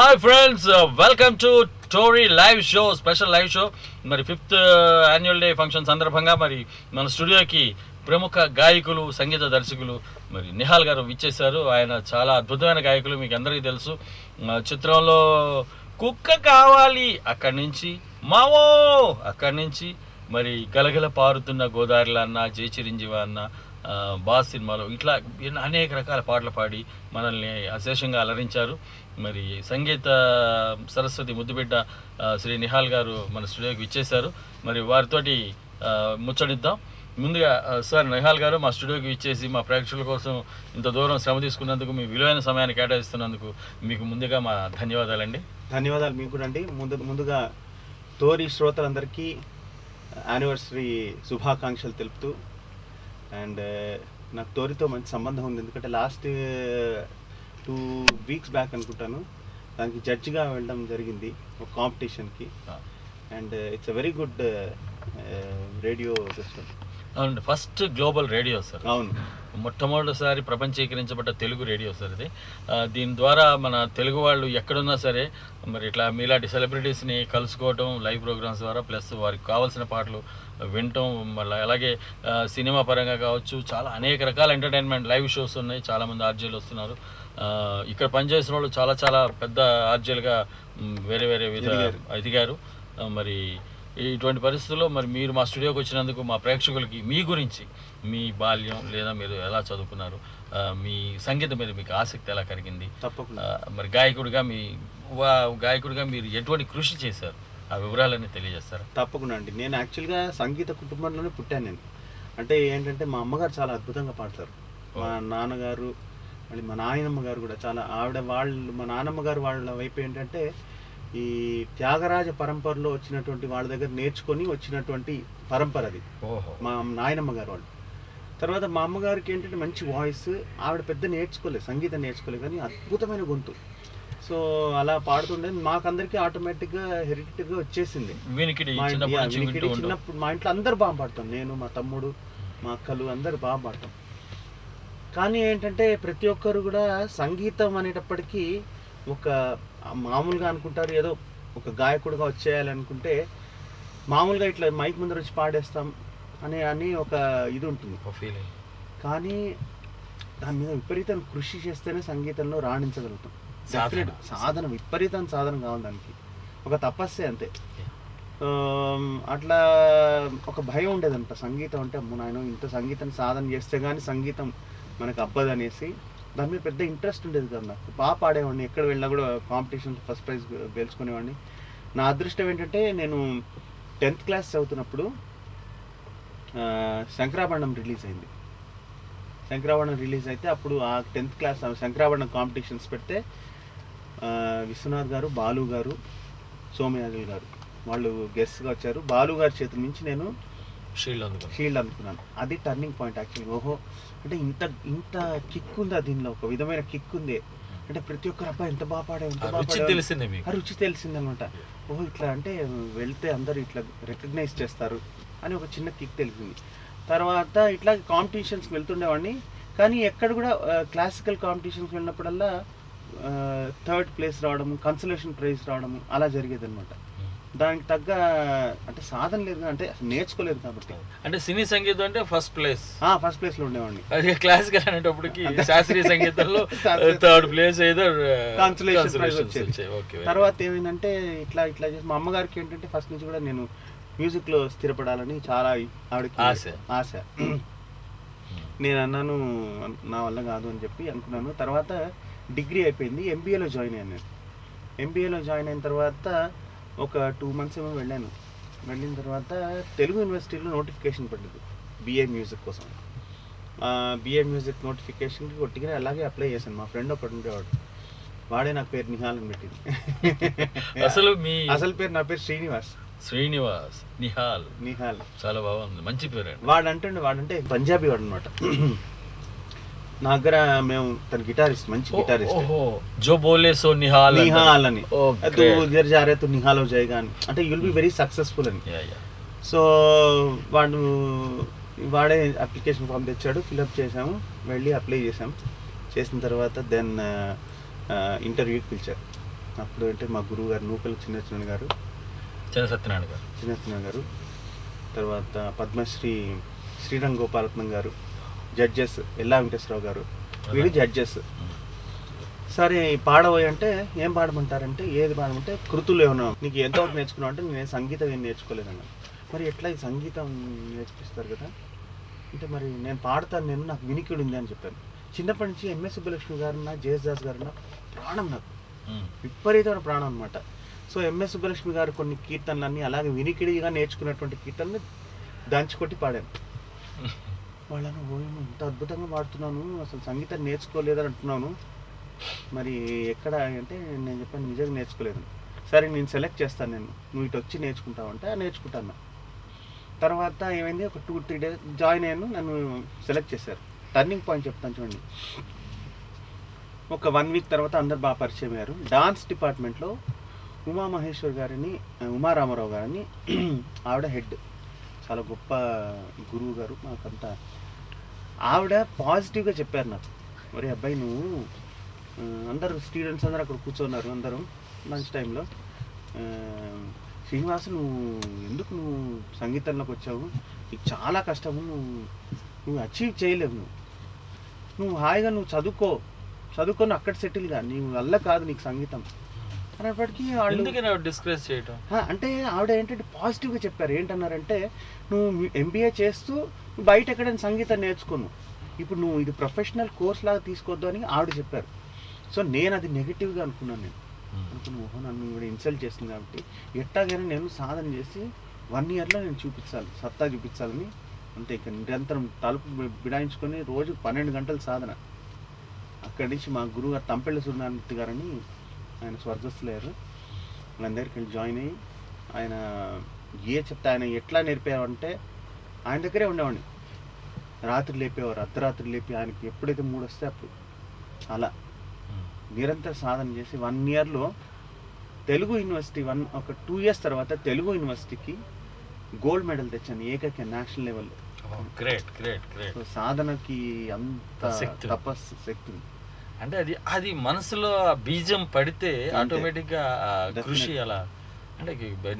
Hi friends, welcome to Tori live show, special live show. మరి 5th annual day function సందర్భంగా మరి మన స్టూడియోకి ప్రముఖ గాయకులు, సంగీత దర్శకులు మరి నిహాల్ గారు విచ్చేశారు. ఆయన చాలా అద్భుతమైన గాయకులు, మీకు అందరికీ తెలుసు. చిత్రంలో కుక్క కావాలి అక్కడి నుంచి, మావో అక్కడి నుంచి, మరి గలగల పారుతున్న గోదావరిలో అన్న, జై చిరంజీవి అన్న, బాస్ సినిమాలో ఇట్లా అనేక రకాల పాటలు పాడి మనల్ని అశేషంగా అలరించారు. మరి సంగీత సరస్వతి ముద్దుబిడ్డ శ్రీ నిహాల్ గారు మన స్టూడియోకి ఇచ్చేశారు. మరి వారితోటి ముచ్చడిద్దాం. ముందుగా సార్ నిహాల్ గారు మా స్టూడియోకి ఇచ్చేసి మా ప్రేక్షకుల కోసం ఇంత దూరం శ్రమ తీసుకున్నందుకు, మీ విలువైన సమయాన్ని కేటాయిస్తున్నందుకు మీకు ముందుగా మా ధన్యవాదాలండి. ధన్యవాదాలు మీకు కూడా అండి. ముందుగా టోరీ శ్రోతలందరికీ యానివర్సరీ శుభాకాంక్షలు తెలుపుతూ, అండ్ నాకు టోరీతో మంచి సంబంధం ఉంది. ఎందుకంటే లాస్ట్ 2 వీక్స్ బ్యాక్ అనుకుంటాను దానికి జడ్జిగా వెళ్ళడం జరిగింది ఒక కాంపిటీషన్కి. And it's a very good radio system. అవునండి, ఫస్ట్ గ్లోబల్ రేడియో సార్. అవును, మొట్టమొదటిసారి ప్రపంచీకరించబడ్డ తెలుగు రేడియో సార్ ఇది. దీని ద్వారా మన తెలుగు వాళ్ళు ఎక్కడున్నా సరే మరి ఇట్లా మీలాంటి సెలబ్రిటీస్ని కలుసుకోవటం లైవ్ ప్రోగ్రామ్స్ ద్వారా, ప్లస్ వారికి కావాల్సిన పాటలు వినటం, మళ్ళీ అలాగే సినిమా పరంగా కావచ్చు, చాలా అనేక రకాల ఎంటర్టైన్మెంట్ లైవ్ షోస్ ఉన్నాయి. చాలామంది ఆర్జేలు వస్తున్నారు. ఇక్కడ పనిచేసిన వాళ్ళు చాలా చాలా పెద్ద ఆర్జేలుగా వేరే వేరే ఎదిగారు. మరి ఇటువంటి పరిస్థితుల్లో మరి మీరు మా స్టూడియోకి వచ్చినందుకు మా ప్రేక్షకులకి మీ గురించి, మీ బాల్యం లేదా మీరు ఎలా చదువుకున్నారు, మీ సంగీతం మీద మీకు ఆసక్తి ఎలా కలిగింది, తప్పకుండా మరి గాయకుడిగా మీరు ఎటువంటి కృషి చేశారు, ఆ వివరాలన్నీ తెలియజేస్తారు? తప్పకుండా అండి. నేను యాక్చువల్గా సంగీత కుటుంబంలోనే పుట్టాను. నేను అంటే ఏంటంటే మా అమ్మగారు చాలా అద్భుతంగా పాడతారు. మా నాన్నగారు, మళ్ళీ మా నాయనమ్మ గారు కూడా చాలా, మా నాన్నమ్మ గారు వాళ్ళ వైపు ఏంటంటే ఈ త్యాగరాజ పరంపరలో వచ్చినటువంటి వాళ్ళ దగ్గర నేర్చుకొని వచ్చినటువంటి పరంపర అది. మా నాయనమ్మ గారు వాళ్ళు. తర్వాత మా అమ్మగారికి ఏంటంటే మంచి వాయిస్, ఆవిడ పెద్ద నేర్చుకోలేదు, సంగీతం నేర్చుకోలేదు, కానీ అద్భుతమైన గొంతు. సో అలా పాడుతుండే మాకందరికీ ఆటోమేటిక్గా హెరిడిటరీగా వచ్చేసింది. చిన్నప్పుడు మా ఇంట్లో అందరు బాగా పాడతాం. నేను, మా తమ్ముడు, మా అక్కలు అందరు బాగా పాడతాం. కానీ ఏంటంటే ప్రతి ఒక్కరు కూడా సంగీతం అనేటప్పటికీ ఒక మామూలుగా అనుకుంటారు, ఏదో ఒక గాయకుడిగా వచ్చేయాలనుకుంటే మామూలుగా ఇట్లా మైక్ ముందర వచ్చి పాడేస్తాం అని ఒక ఇది ఉంటుంది, ఫీలింగ్. కానీ దాని మీద విపరీతం కృషి చేస్తేనే సంగీతంలో రాణించగలుగుతాం. సాధన, విపరీతం సాధన కావాలి దానికి, ఒక తపస్సే అంతే. అట్లా ఒక భయం ఉండేదంట సంగీతం అంటే, అమ్మో నాయన ఇంత సంగీతం సాధన చేస్తే కానీ సంగీతం మనకు అబ్బదనేసి దాని మీద పెద్ద ఇంట్రెస్ట్ ఉండేది కదా. నాకు బాగా పాడేవాడిని, ఎక్కడ వెళ్ళినా కూడా కాంపిటీషన్స్ ఫస్ట్ ప్రైజ్ గెలుచుకునేవాడిని. నా అదృష్టం ఏంటంటే నేను 10th క్లాస్ చదువుతున్నప్పుడు శంకరాభరణం రిలీజ్ అయింది. శంకరాభరణం రిలీజ్ అయితే అప్పుడు ఆ 10th క్లాస్ శంకరాభరణం కాంపిటీషన్స్ పెడితే విశ్వనాథ్ గారు, బాలు గారు, సోమయాజుల్ గారు వాళ్ళు గెస్ట్గా వచ్చారు. బాలు గారి చేతుల నుంచి నేను షీల్డ్ అందుకున్నాను. అది టర్నింగ్ పాయింట్ యాక్చువల్గా. ఓహో, అంటే ఇంత కిక్ ఉందా దీనిలో, ఒక విధమైన కిక్ ఉంది. అంటే ప్రతి ఒక్కరు అబ్బాయి ఎంత బాగా పాడే, రుచి తెలిసింది అనమాట. ఓహో ఇట్లా అంటే వెళ్తే అందరు ఇట్లా రికగ్నైజ్ చేస్తారు అని ఒక చిన్న కిక్ తెలిసింది. తర్వాత ఇట్లా కాంపిటీషన్స్కి వెళ్తుండేవాడిని. కానీ ఎక్కడ కూడా క్లాసికల్ కాంపిటీషన్స్కి వెళ్ళినప్పుడల్లా 3rd ప్లేస్ రావడము, కన్సలేషన్ ప్రైజ్ రావడము అలా జరిగేది అనమాట. దానికి తగ్గ అంటే సాధన లేదు, అంటే నేర్చుకోలేదు కాబట్టి. అంటే సినీ సంగీతం అంటే ఫస్ట్ ప్లేస్లో ఉండేవాడిని. అదే క్లాసికల్ అనేటప్పటికి శాస్త్రీయ సంగీతంలో 3rd ప్లేస్ ఏదో కన్సలేషన్ ప్రైజ్ వచ్చేది. తర్వాత ఏమైందంటే ఇట్లా చేసి మా అమ్మగారికి ఏంటంటే ఫస్ట్ నుంచి కూడా నేను మ్యూజిక్లో స్థిరపడాలని చాలా ఆవిడకి ఆశ. నేను అన్నాను నా వల్ల కాదు అని చెప్పి అనుకున్నాను. తర్వాత డిగ్రీ అయిపోయింది, ఎంబీఏలో జాయిన్ అయ్యాను. నేను ఎంబీఏలో జాయిన్ అయిన తర్వాత ఒక 2 months ఏమో వెళ్ళాను. వెళ్ళిన తర్వాత తెలుగు యూనివర్సిటీలో నోటిఫికేషన్ పడ్డది బిఏ మ్యూజిక్ కోసం. బిఏ మ్యూజిక్ నోటిఫికేషన్కి కొట్టిగా అలాగే అప్లై చేశాను. మా ఫ్రెండ్ ఒకటి ఉండేవాడు, వాడే నా పేరు నిహాల్ అని పెట్టింది. అసలు పేరు నా పేరు శ్రీనివాస్ నిహాల్. చాలా బాగుంది, మంచి పేరు. వాడంటే పంజాబీ వాడు అనమాట. నా దగ్గర మేము తన గిటారిస్ట్, మంచి గిటారిస్ట్. జో బోలే సో నిహాల్ అని, తు ఇధర్ జా రహే తు నిహాల్ హో జాయేగా అని, అంటే you will be very successful అని. సో వాడే అప్లికేషన్ ఫామ్ తెచ్చాడు, ఫిల్అప్ చేసాము, వెళ్ళి అప్లై చేసాం. చేసిన తర్వాత దెన్ ఇంటర్వ్యూకి పిలిచారు. అప్పుడు అంటే మా గురువు గారు నూకల చిన్న సత్యనారాయణ గారు, తర్వాత పద్మశ్రీ శ్రీరంగ గోపాలరత్నం గారు, జడ్జెస్ ఎల్లా వెంకటేశ్వరరావు గారు, వీళ్ళు జడ్జెస్. సరే పాడబోయి అంటే ఏం పాడమంటారంటే, ఏది పాడమంటే కృతులు ఏమన్నా నీకు ఎంతవరకు నేర్చుకున్నావు అంటే నేను సంగీతం ఏం నేర్చుకోలేదన్నా. మరి ఎట్లా ఈ సంగీతం నేర్పిస్తారు కదా అంటే, మరి నేను పాడతాను, నాకు వినికిడి ఉంది అని చెప్పాను. చిన్నప్పటి నుంచి ఎంఎస్ సుబ్బలక్ష్మి గారన్నా జేఎస్ దాస్ గారన్నా ప్రాణం, నాకు విపరీతమైన ప్రాణం అనమాట. సో ఎంఎస్ సుబ్బలక్ష్మి గారు కొన్ని కీర్తనలన్నీ అలాగే వినికిడిగా నేర్చుకున్నటువంటి కీర్తనలు దంచుకొట్టి పాడాను. వాళ్ళను ఇంత అద్భుతంగా పాడుతున్నాను, అసలు సంగీతం నేర్చుకోలేదని అంటున్నాను, మరి ఎక్కడ అంటే నేను చెప్పాను నిజంగా నేర్చుకోలేదు. సరే నేను సెలెక్ట్ చేస్తాను, నువ్వు ఇటు వచ్చి నేర్చుకుంటావు అంటే నేర్చుకుంటాను. తర్వాత ఏమైంది, ఒక 2-3 days జాయిన్ అయ్యాను, నన్ను సెలెక్ట్ చేశారు. టర్నింగ్ పాయింట్ చెప్తాను చూడండి. ఒక 1 week తర్వాత అందరు బాగా పరిచయం అయ్యారు. డాన్స్ డిపార్ట్మెంట్లో ఉమామహేశ్వర్ గారిని, ఉమారామారావు గారిని ఆవిడ హెడ్, చాలా గొప్ప గురువు గారు మాకంతా. ఆవిడ పాజిటివ్గా చెప్పారు నాకు, మరి అబ్బాయి నువ్వు అందరూ స్టూడెంట్స్ అందరూ అక్కడ కూర్చున్నారు, అందరూ లంచ్ టైంలో, శ్రీనివాస్ నువ్వు ఎందుకు నువ్వు సంగీతంలోకి వచ్చావు, నీకు చాలా కష్టము, నువ్వు అచీవ్ చేయలేవు, నువ్వు హాయిగా నువ్వు చదువుకొని అక్కడ సెటిల్గా, నీ వల్ల కాదు నీకు సంగీతం అనేప్పటికీ వాళ్ళు డిస్కస్ చేయటం. అంటే ఆవిడ ఏంటంటే పాజిటివ్గా చెప్పారు. ఏంటన్నారంటే, నువ్వు ఎంబీఏ చేస్తూ బయట ఎక్కడైనా సంగీతం నేర్చుకున్నావు, ఇప్పుడు నువ్వు ఇది ప్రొఫెషనల్ కోర్స్ లాగా తీసుకోవద్దు అని ఆవిడ చెప్పారు. సో నేను అది నెగిటివ్గా అనుకున్నాను. నేను ఓహో నన్ను ఇవిడ ఇన్సల్ట్ చేస్తుంది కాబట్టి ఎట్టాగైనా నేను సాధన చేసి 1 yearలో నేను సత్తా చూపించాలని, అంతే. ఇక నిరంతరం తలుపు బిడాయించుకొని రోజు 12 గంటల సాధన. అక్కడి నుంచి మా గురువు గారు తంపెళ్ళ సూర్యనారాయణ గారని, ఆయన స్వర్గస్థులయ్యారు, ఆయన దగ్గరికి వెళ్ళి జాయిన్ అయ్యి, ఆయన చెప్తే ఆయన ఎట్లా నేర్పేవారంటే ఆయన దగ్గరే ఉండేవాడిని. రాత్రి లేపేవారు, అర్ధరాత్రి లేపి ఆయనకి ఎప్పుడైతే మూడు వస్తే అప్పుడు అలా నిరంతర సాధన చేసి 1 yearలో తెలుగు యూనివర్సిటీ ఒక 2 years తర్వాత తెలుగు యూనివర్సిటీకి గోల్డ్ మెడల్ తెచ్చాను, ఏకైక నేషనల్ లెవెల్లో. సాధనకి అంత తపస్సు శక్తి అంటే అది మనసులో బీజం పడితే ఆటోమేటిక్గా కృషి అలా అంటే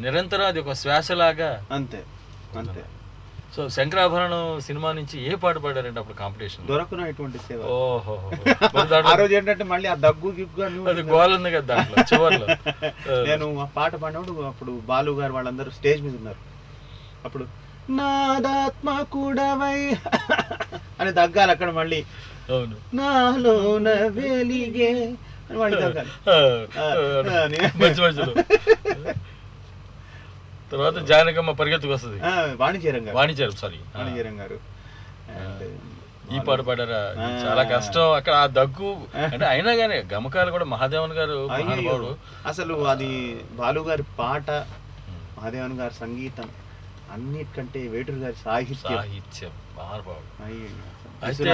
నిరంతరం అది ఒక శ్వాసలాగా. అంతే. సో శంకరాభరణం సినిమా నుంచి ఏ పాట పాడారంటే అప్పుడు కాంపిటీషన్ దొరకను ఇటువంటి సేవ. ఓహో ఆ రోజు ఏంటంటే మళ్ళీ ఆ దగ్గు గిగ్గు అది గోల్ ఉంది కదా దాంట్లో చివర్లో. నేను ఆ పాట పాడినప్పుడు అప్పుడు బాలు గారు వాళ్ళందరూ స్టేజ్ మీద ఉన్నారు. అప్పుడు నాదాత్మ కూడవై అని దగ్గాలి అక్కడ మళ్ళీ. అవును, నాలోన వెలిగే అని మళ్ళీ దగ్గాలి. మంచి తర్వాత జానకమ్మ పరిగెత్తుకు వస్తుంది. వాణిజ్యం గారు ఈ పాట పాడారా? చాలా కష్టం అక్కడ ఆ దగ్గు అంటే. అయినా కానీ గమకాలు కూడా మహాదేవన్ గారు మహానుభావుడు. అసలు అది బాలు గారి పాట, మహాదేవన్ గారి సంగీతం, అన్నిటికంటే వేటూరు గారి సాహిత్యం మహానుభావుడు. అయితే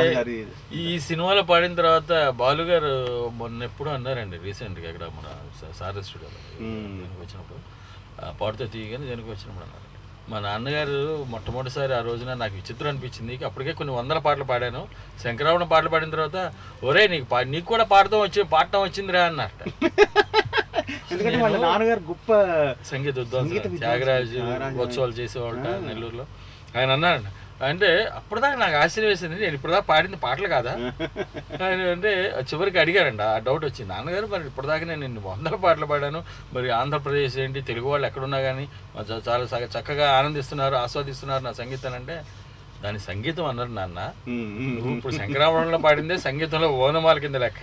ఈ సినిమాలో పాడిన తర్వాత బాలుగారు మొన్న ఎప్పుడు అన్నారండి రీసెంట్గా ఇక్కడ మన సారస్ స్టూడియోలో వచ్చినప్పుడు, పాడుతో తీయగానే దేనికి వచ్చినప్పుడు అన్నారు, మా నాన్నగారు మొట్టమొదటిసారి ఆ రోజున నాకు విచిత్రం అనిపించింది. అప్పటికే కొన్ని 100 పాటలు పాడాను, శంకరాభరణం పాటలు పాడిన తర్వాత ఒరే నీకు కూడా పాడటం వచ్చిందిరా అన్నట్ట. ఎందుకంటే వాళ్ళ నాన్నగారు గొప్ప సంగీత విద్వాంసులు, త్యాగరాజు ఉత్సవాలు చేసేవాళ్ళ నెల్లూరులో. ఆయన అన్నారండి, అంటే అప్పటిదాకా నాకు ఆశ్చర్యం వేసింది, నేను ఇప్పటిదాకా పాడింది పాటలు కాదా అంటే చివరికి అడిగారండి, ఆ డౌట్ వచ్చింది. నాన్నగారు మరి ఇప్పటిదాకా నేను 100 పాటలు పాడాను, మరి ఆంధ్రప్రదేశ్ ఏంటి తెలుగు వాళ్ళు ఎక్కడున్నా కానీ చాలా చక్కగా ఆనందిస్తున్నారు, ఆస్వాదిస్తున్నారు నా సంగీతం అంటే. దాని సంగీతం అన్నారు నాన్న, నువ్వు ఇప్పుడు శంకరాభరణంలో పాడిందే సంగీతంలో ఓనమాల కింద లెక్క,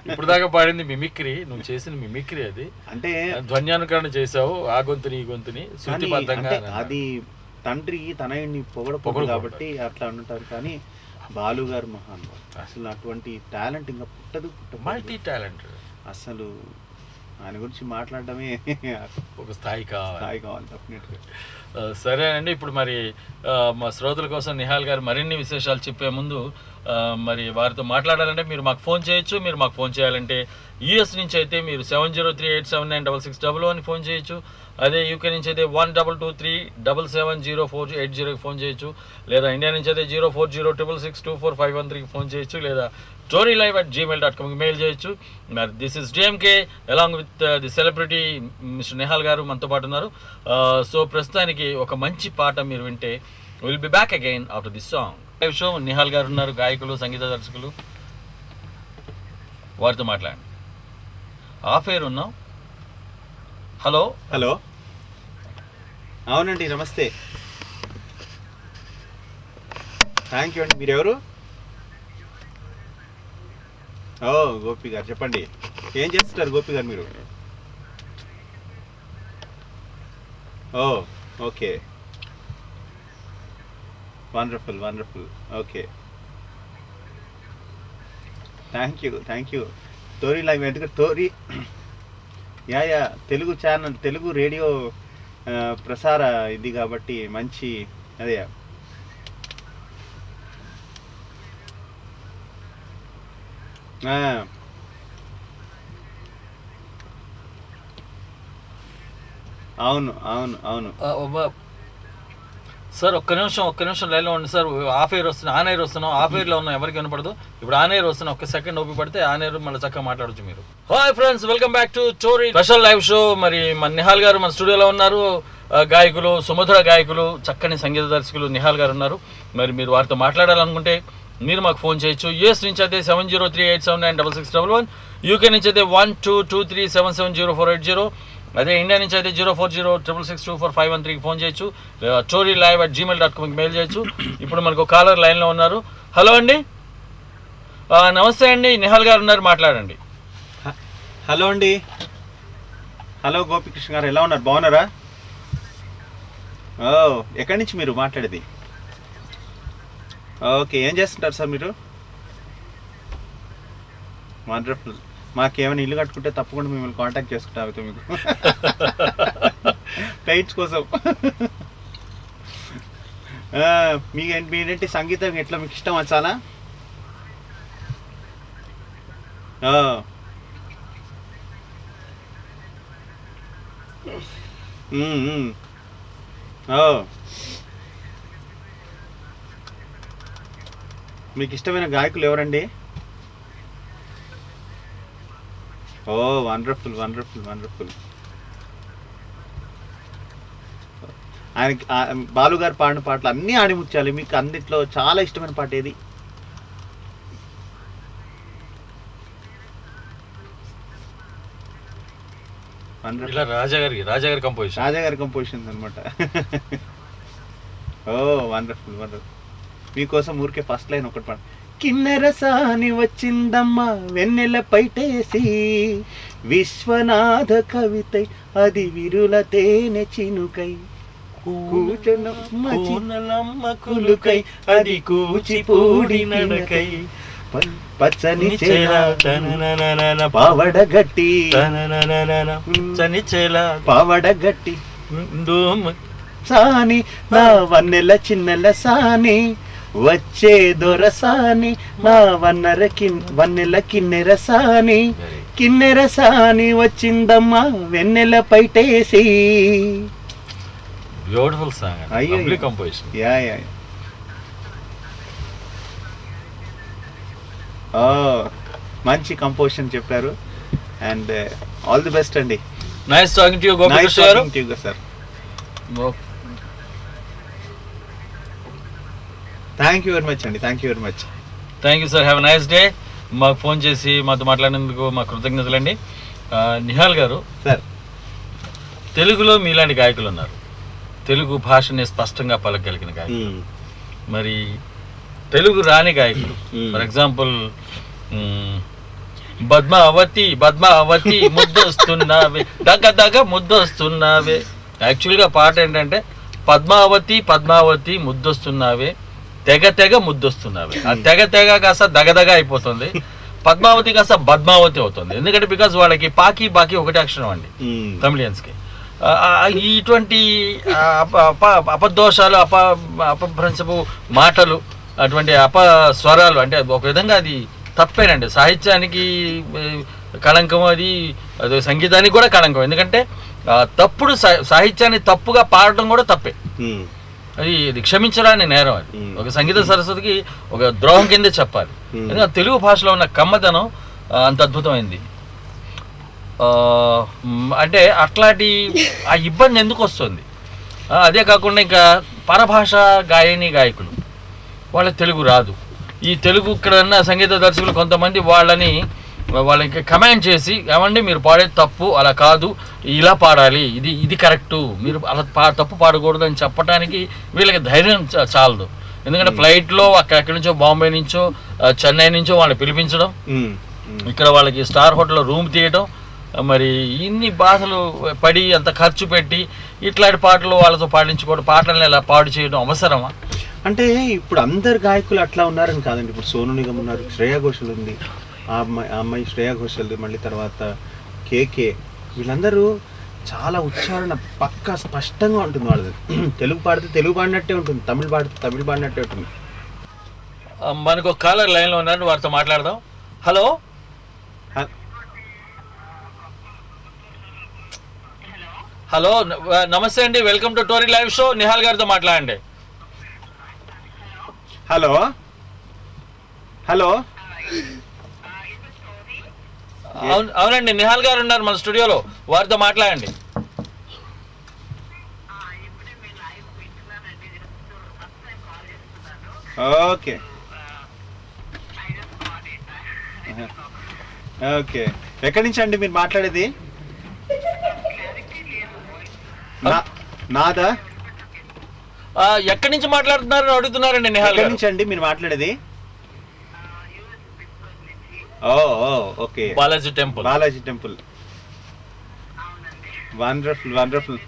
ఇప్పుడు దాకా పాడింది మిమిక్రీ, నువ్వు చేసిన మిమిక్రీ అది, అంటే ధ్వన్యానుకరణ చేసావు ఆ గొంతుని ఈ గొంతుని శృతిబద్ధంగా. అది తండ్రి తనయుడిని పొగడపోదు కాబట్టి అట్లా అంటారు. కానీ బాలు గారు మహానుభావుడు, అసలు అటువంటి టాలెంట్ ఇంకా పుట్టదు. మల్టీ టాలెంట్ అసలు ఆయన గురించి మాట్లాడటమే ఒక స్థాయి కావాలి డెఫినెట్గా. సరే అండి, ఇప్పుడు మరి మా శ్రోతల కోసం నిహాల్ గారు మరిన్ని విశేషాలు చెప్పే ముందు మరి వారితో మాట్లాడాలంటే మీరు మాకు ఫోన్ చేయొచ్చు. మీరు మాకు ఫోన్ చేయాలంటే యూఎస్ నుంచి అయితే మీరు 7038799600 అని ఫోన్ చేయొచ్చు. అదే యూకే నుంచి అయితే 122377704080కి ఫోన్ చేయొచ్చు. లేదా ఇండియా నుంచి అయితే 0406662451 ఫోన్ చేయొచ్చు. లేదా storylive@gmail.com మెయిల్ చేయొచ్చు. మరి this is JMK along with the celebrity mister Nihal గారు మనతో పాటు ఉన్నారు. సో ప్రస్తుతానికి ఒక మంచి పాట మీరు వింటే will be back again after this song. Live show Nihal గారు ఉన్నారు, గాయకులు, సంగీత దర్శకులు. వారితో మాట్లాడండి. ఆఫ్ ఎయిర్ ఉన్నాం. హలో హలో, అవునండి, నమస్తే. థ్యాంక్ యూ అండి. మీరు ఎవరు? ఓ గోపి గారు, చెప్పండి. ఏం చేస్తుంటారు గోపి గారు మీరు? Oh okay, wonderful wonderful. Okay, thank you. TORI live ఎందుకంటే టోరీ యా తెలుగు ఛానల్, తెలుగు రేడియో ప్రసార ఇది కాబట్టి మంచి అదే. అవును అవును అవును సార్, ఒక్క నిమిషం లైన్లో ఉండి సార్. ఆఫ్ ఎయిర్ వస్తున్నాం, ఆన్ ఎయిర్ వస్తున్నాం. ఆఫ్ ఎయిర్లో ఉన్నాం, ఎవరికి వినపడదు. ఇప్పుడు ఆన్ ఎయిర్ వస్తున్నాం. ఒక్క సెకండ్ ఓపి పడితే ఆన్ ఎయిర్ మళ్ళీ చక్కగా మాట్లాడచ్చు మీరు. Hi friends, welcome back to Tori special live show. మరి మన నిహాల్ గారు మన స్టూడియోలో ఉన్నారు. గాయకులు, సుమధుర గాయకులు, చక్కని సంగీత దర్శకులు నిహాల్ గారు ఉన్నారు. మరి మీరు వారితో మాట్లాడాలనుకుంటే మీరు మాకు ఫోన్ చేయొచ్చు. యూఎస్ నుంచి అయితే 7038796611, యూకే నుంచి అయితే 1223770480, అదే ఇండియా నుంచి అయితే 04066624513 ఫోన్ చేయొచ్చు. storylive@gmail.com మెయిల్ చేయొచ్చు. ఇప్పుడు మనకు కాలర్ లైన్లో ఉన్నారు. హలో అండి, నమస్తే అండి, నిహాల్ గారు ఉన్నారు, మాట్లాడండి. హలో అండి. హలో గోపికృష్ణ గారు, ఎలా ఉన్నారు? బాగున్నారా? ఓ, ఎక్కడి నుంచి మీరు మాట్లాడేది? ఓకే, ఏం చేస్తుంటారు సార్ మీరు? వండర్ఫుల్. మాకేమైనా ఇల్లు కట్టుకుంటే తప్పకుండా మిమ్మల్ని కాంటాక్ట్ చేసుకుంటా అయితే మీకు పెయింట్స్ కోసం. మీరేంటి సంగీతం ఎట్లా మీకు ఇష్టమా? చాలా మీకు ఇష్టమైన గాయకులు ఎవరండి? ఓ వండర్ఫుల్ వండర్ఫుల్ వండర్ఫుల్. ఆయనకి బాలు గారు పాడిన పాటలు అన్నీ ఆడిముచ్చాలి. మీకు అన్నిట్లో చాలా ఇష్టమైన పాట ఏది? రాజాగారి కంపోజిషన్ అనమాట. ఓ వండర్ఫుల్ వండర్ఫుల్. మీకోసం ఊరికే ఫస్ట్ లైన్ ఒకటి పాట. కిన్నెరసాని వచ్చిందమ్మ వెన్నెల పైటేసి, విశ్వనాథ కవితై అది విరుల తేనె చినుకై, కూచనమ్మకులుకై అది కూచిపూడి నడకై, పచ్చని పావడగట్టి పావడగట్టి సాని నా వన్నెల చిన్నెల సాని, వచ్చే దొరసాని నా వన్నెల కిన్నెరసాని, కిన్నెరసాని వచ్చిందమ్మా వెన్నెల పైటేసి. Beautiful song, lovely composition. Yeah మంచి కంపోజిషన్ చెప్పారు. అండ్ ఆల్ ది బెస్ట్ అండి. Nice talking to you Gopikrishna గారు. Sir, thank you very much అండి. Thank you sir. Have a nice day. మాకు ఫోన్ చేసి మాతో మాట్లాడినందుకు మా కృతజ్ఞతలండి. నిహాల్ గారు, సార్, తెలుగులో మీలాంటి గాయకులు ఉన్నారు. తెలుగు భాషని స్పష్టంగా పలకగలిగిన గాయకులు. మరి తెలుగు రాని గాయకులు, ఫర్ ఎగ్జాంపుల్ పద్మావతి ముద్దొస్తున్నావే, దగ్గ ముద్దొస్తున్నావే. యాక్చువల్గా పాట ఏంటంటే పద్మావతి ముద్దొస్తున్నావే, తెగ ముద్దొస్తున్నావే. ఆ తెగ కాస్త దగదగ అయిపోతుంది. పద్మావతి కాస్త పద్మావతి అవుతుంది. ఎందుకంటే బికాస్ వాళ్ళకి పాకి బాకి ఒకటే అక్షరం అండి తమిళియన్స్కి. ఇటువంటి అపదోషాలు, అపభ్రంశపు మాటలు, అటువంటి అపస్వరాలు, అంటే ఒక విధంగా అది తప్పేనండి. సాహిత్యానికి కళంకం, అది సంగీతానికి కూడా కళంకం. ఎందుకంటే తప్పుడు సాహిత్యాన్ని తప్పుగా పాడటం కూడా తప్పే. అది క్షమించరాని నేరం. అది ఒక సంగీత సరస్వతికి ఒక ద్రోహం కిందే చెప్పాలి. ఎందుకంటే తెలుగు భాషలో ఉన్న కమ్మదనం అంత అద్భుతమైంది. అంటే అట్లాంటి ఆ ఇబ్బంది ఎందుకు వస్తుంది? అదే కాకుండా ఇంకా పరభాష గాయకులు వాళ్ళకి తెలుగు రాదు. ఈ తెలుగు ఇక్కడ ఉన్న సంగీత దర్శకులు కొంతమంది వాళ్ళకి కమాండ్ చేసి, ఏమండి మీరు పాడేది తప్పు, అలా కాదు, ఇలా పాడాలి, ఇది కరెక్టు, మీరు అలా తప్పు పాడకూడదు అని చెప్పడానికి వీళ్ళకి ధైర్యం చాలదు. ఎందుకంటే ఫ్లైట్లో అక్కడి నుంచో, బాంబే నుంచో, చెన్నై నుంచో వాళ్ళని పిలిపించడం, ఇక్కడ వాళ్ళకి స్టార్ హోటల్లో రూమ్ తీయడం, మరి ఇన్ని బాధలు పడి అంత ఖర్చు పెట్టి ఇట్లాంటి పాటలు వాళ్ళతో పాడించుకోవడం, పాటలను ఇలా పాడు చేయడం అవసరమా? అంటే ఇప్పుడు అందరు గాయకులు అట్లా ఉన్నారని కాదండి. ఇప్పుడు సోను నిగమ్ ఉన్నారు, శ్రేయా ఘోషల్ ఉంది, ఆ అమ్మాయి శ్రేయా ఘోషల్, మళ్ళీ తర్వాత కేకే, వీళ్ళందరూ చాలా ఉచ్చారణ పక్కా స్పష్టంగా ఉంటుంది వాళ్ళది. తెలుగు పాడితే తెలుగు పాడినట్టే ఉంటుంది, తమిళ్ పాడితే తమిళ్ పాడినట్టే ఉంటుంది. మనకు ఒక కాలర్ లైన్లో ఉన్నారు, వారితో మాట్లాడదాం. హలో హలో, నమస్తే అండి, welcome to Tori live show. Nihal గారితో మాట్లాడండి. హలో హలో, అవునండి, నిహాల్ గారు ఉన్నారు మన స్టూడియోలో, వారితో మాట్లాడండి. ఓకే ఓకే, ఎక్కడి నుంచి అండి మీరు మాట్లాడేది? నాదా? ఎక్కడి నుంచి మాట్లాడుతున్నారని అడుగుతున్నారండి నిహాల్ గారు. నుంచి అండి మీరు మాట్లాడేది? Okay, Balaji temple. Balaji temple, wonderful wonderful.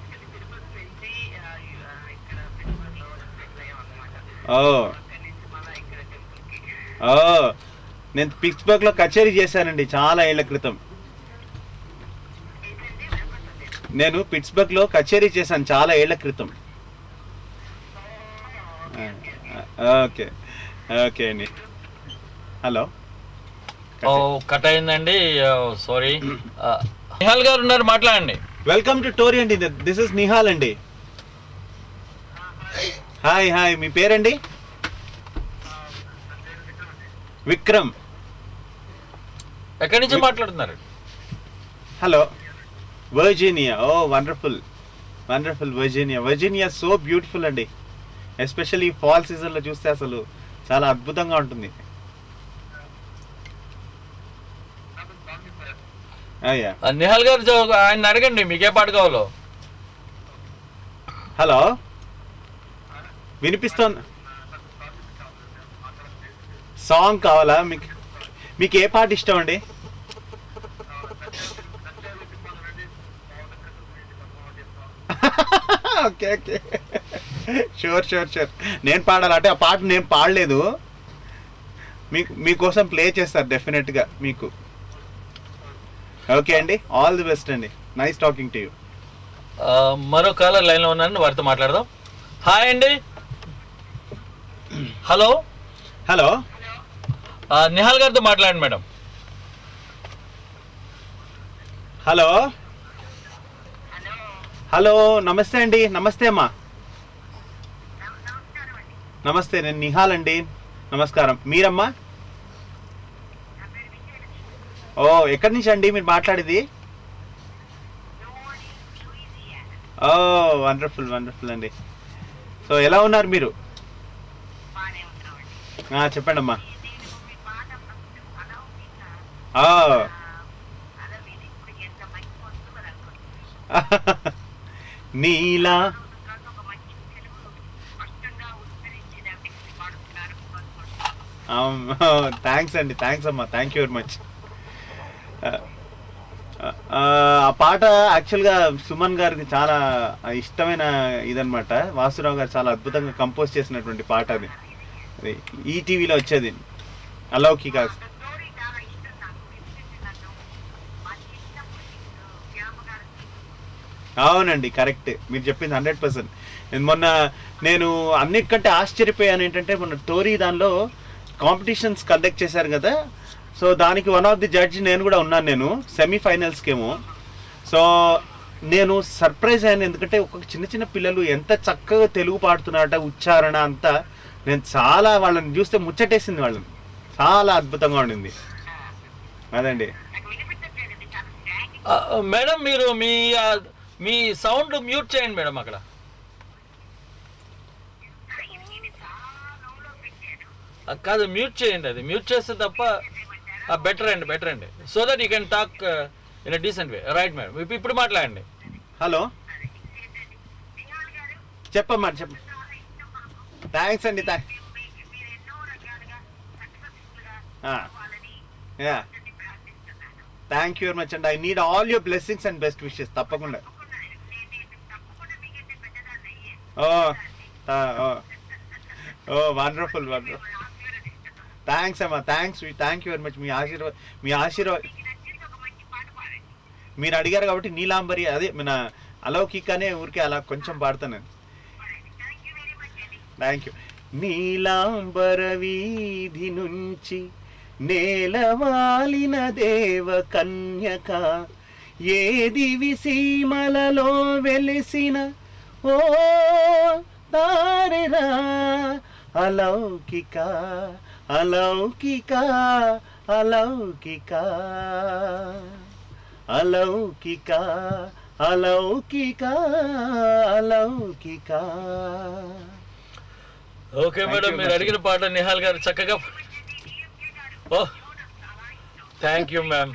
నేను పిట్స్బర్గ్ లో కచేరీ చేశానండి చాలా ఏళ్ల క్రితం. నేను పిట్స్బర్గ్ లో కచేరీ చేశాను చాలా ఏళ్ల క్రితం. ఓకే ఓకే అండి. హలో, కట్ అయిందండి, సారీ. నిహాల్ గారు ఉన్నారు, మాట్లాడండి. వెల్కమ్ టు టోరీ అండి, దిస్ ఇస్ నిహాల్ అండి. హాయ్ హాయ్, మీ పేరండి? విక్రమ్. ఎక్కడి నుంచి మాట్లాడుతున్నారు? Hello, Virginia. Oh wonderful wonderful, Virginia so beautiful అండి. ఎస్పెషల్లీ ఫాల్ సీజన్లో చూస్తే అసలు చాలా అద్భుతంగా ఉంటుంది. నిహాల్ గారు ఆయన అడగండి, మీకే పాట కావాలో. హలో, వినిపిస్తోంది? సాంగ్ కావాలా మీకు? మీకు ఏ పాట ఇష్టం అండి? Okay okay, sure sure sure, నేను పాడాలంటే ఆ పాట నేను పాడలేదు, మీకోసం ప్లే చేస్తారు డెఫినెట్గా మీకు. ఓకే అండి, ఆల్ ది బెస్ట్ అండి, నైస్ టాకింగ్ టు యూ. మరో కాలర్ లైన్లో ఉన్నాను, వారితో మాట్లాడదాం. హాయ్ అండి. హలో హలో, నిహాల్ గారితో మాట్లాడండి మేడం. హలో హలో, నమస్తే అండి. నమస్తే అమ్మా. నమస్తే, నేను నిహాల్ అండి. నమస్కారం, మీరమ్మా? ఓ, ఎక్కడి నుంచి అండి మీరు మాట్లాడేది? ఓ వండర్ఫుల్ వండర్ఫుల్ అండి. సో ఎలా ఉన్నారు మీరు? చెప్పండి అమ్మా. నీలా థ్యాంక్స్ అండి, థ్యాంక్స్ అమ్మా, థ్యాంక్ యూ వెరీ మచ్. ఆ పాట యాక్చువల్గా సుమన్ గారికి చాలా ఇష్టమైన ఇదనమాట. వాసురావు గారు చాలా అద్భుతంగా కంపోజ్ చేసినటువంటి పాట అది. ఈటీవీలో వచ్చేది అలౌకిక. అవునండి, కరెక్ట్, మీరు చెప్పింది 100%. మొన్న నేను అన్నిటికంటే ఆశ్చర్యపోయాను ఏంటంటే, మొన్న టోరీ దానిలో కాంపిటీషన్స్ కండక్ట్ చేశారు కదా, సో దానికి వన్ ఆఫ్ ది జడ్జి నేను కూడా ఉన్నాను, నేను సెమీఫైనల్స్కేమో. సో నేను సర్ప్రైజ్ అయ్యాను, ఎందుకంటే ఒక చిన్న చిన్న పిల్లలు ఎంత చక్కగా తెలుగు పాడుతున్నారట, ఉచ్చారణ అంతా. నేను చాలా వాళ్ళని చూస్తే ముచ్చటేసింది వాళ్ళని. చాలా అద్భుతంగా ఉండింది. అదండి. మేడం మీరు మీ సౌండ్ మ్యూట్ చేయండి మేడం అక్కడ. కాదు, మ్యూట్ చేయండి, అది మ్యూట్ చేస్తే తప్ప. బెటర్ అండి so that you can talk in decent way. Right madam, ఇప్పుడు మాట్లాడండి. హలో, చెప్పమ్మా చెప్ప. థ్యాంక్స్ అండి. థ్యాంక్ యూ వెరీ మచ్ అండి. I need all your blessings and best wishes. తప్పకుండా. వండర్ఫుల్. థ్యాంక్స్ అమ్మా. Thank you very much. మీ ఆశీర్వాదం మీరు అడిగారు కాబట్టి నీలాంబరి, అదే మన అలౌకికనే ఊరికే అలా కొంచెం పాడతాను. Thank you. నీలాంబర వీధి నుంచి నేలవాలిన దేవ కన్యక, ఏది విసీమలలో వెలిసిన ఓ తారెరా, అలౌకిక అలౌకిక అలౌకిక అలౌకిక అలౌకిక అలౌకిక. ఓకే మేడం, మీరు అడిగిన పాట నిహాల్ గారు చక్కగా. Oh thank you ma'am.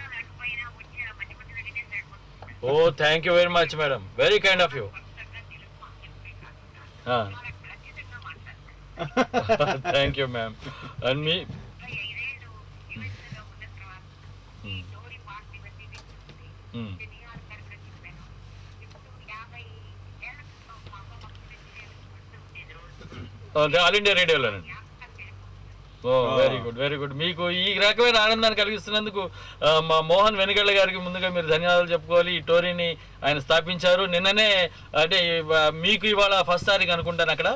Oh thank you very much madam, very kind of you. Thank you ma'am. And మీ ఆల్ ఇండియా రేడియోలోనండి. Oh very good. మీకు ఈ రకమైన ఆనందాన్ని కలిగిస్తున్నందుకు మా మోహన్ వెనుగళ్ళ గారికి ముందుగా మీరు ధన్యవాదాలు చెప్పుకోవాలి. ఈ టోరీని ఆయన స్థాపించారు నిన్ననే, అంటే మీకు ఇవాళ ఫస్ట్ తారీఖు అనుకుంటాను అక్కడ.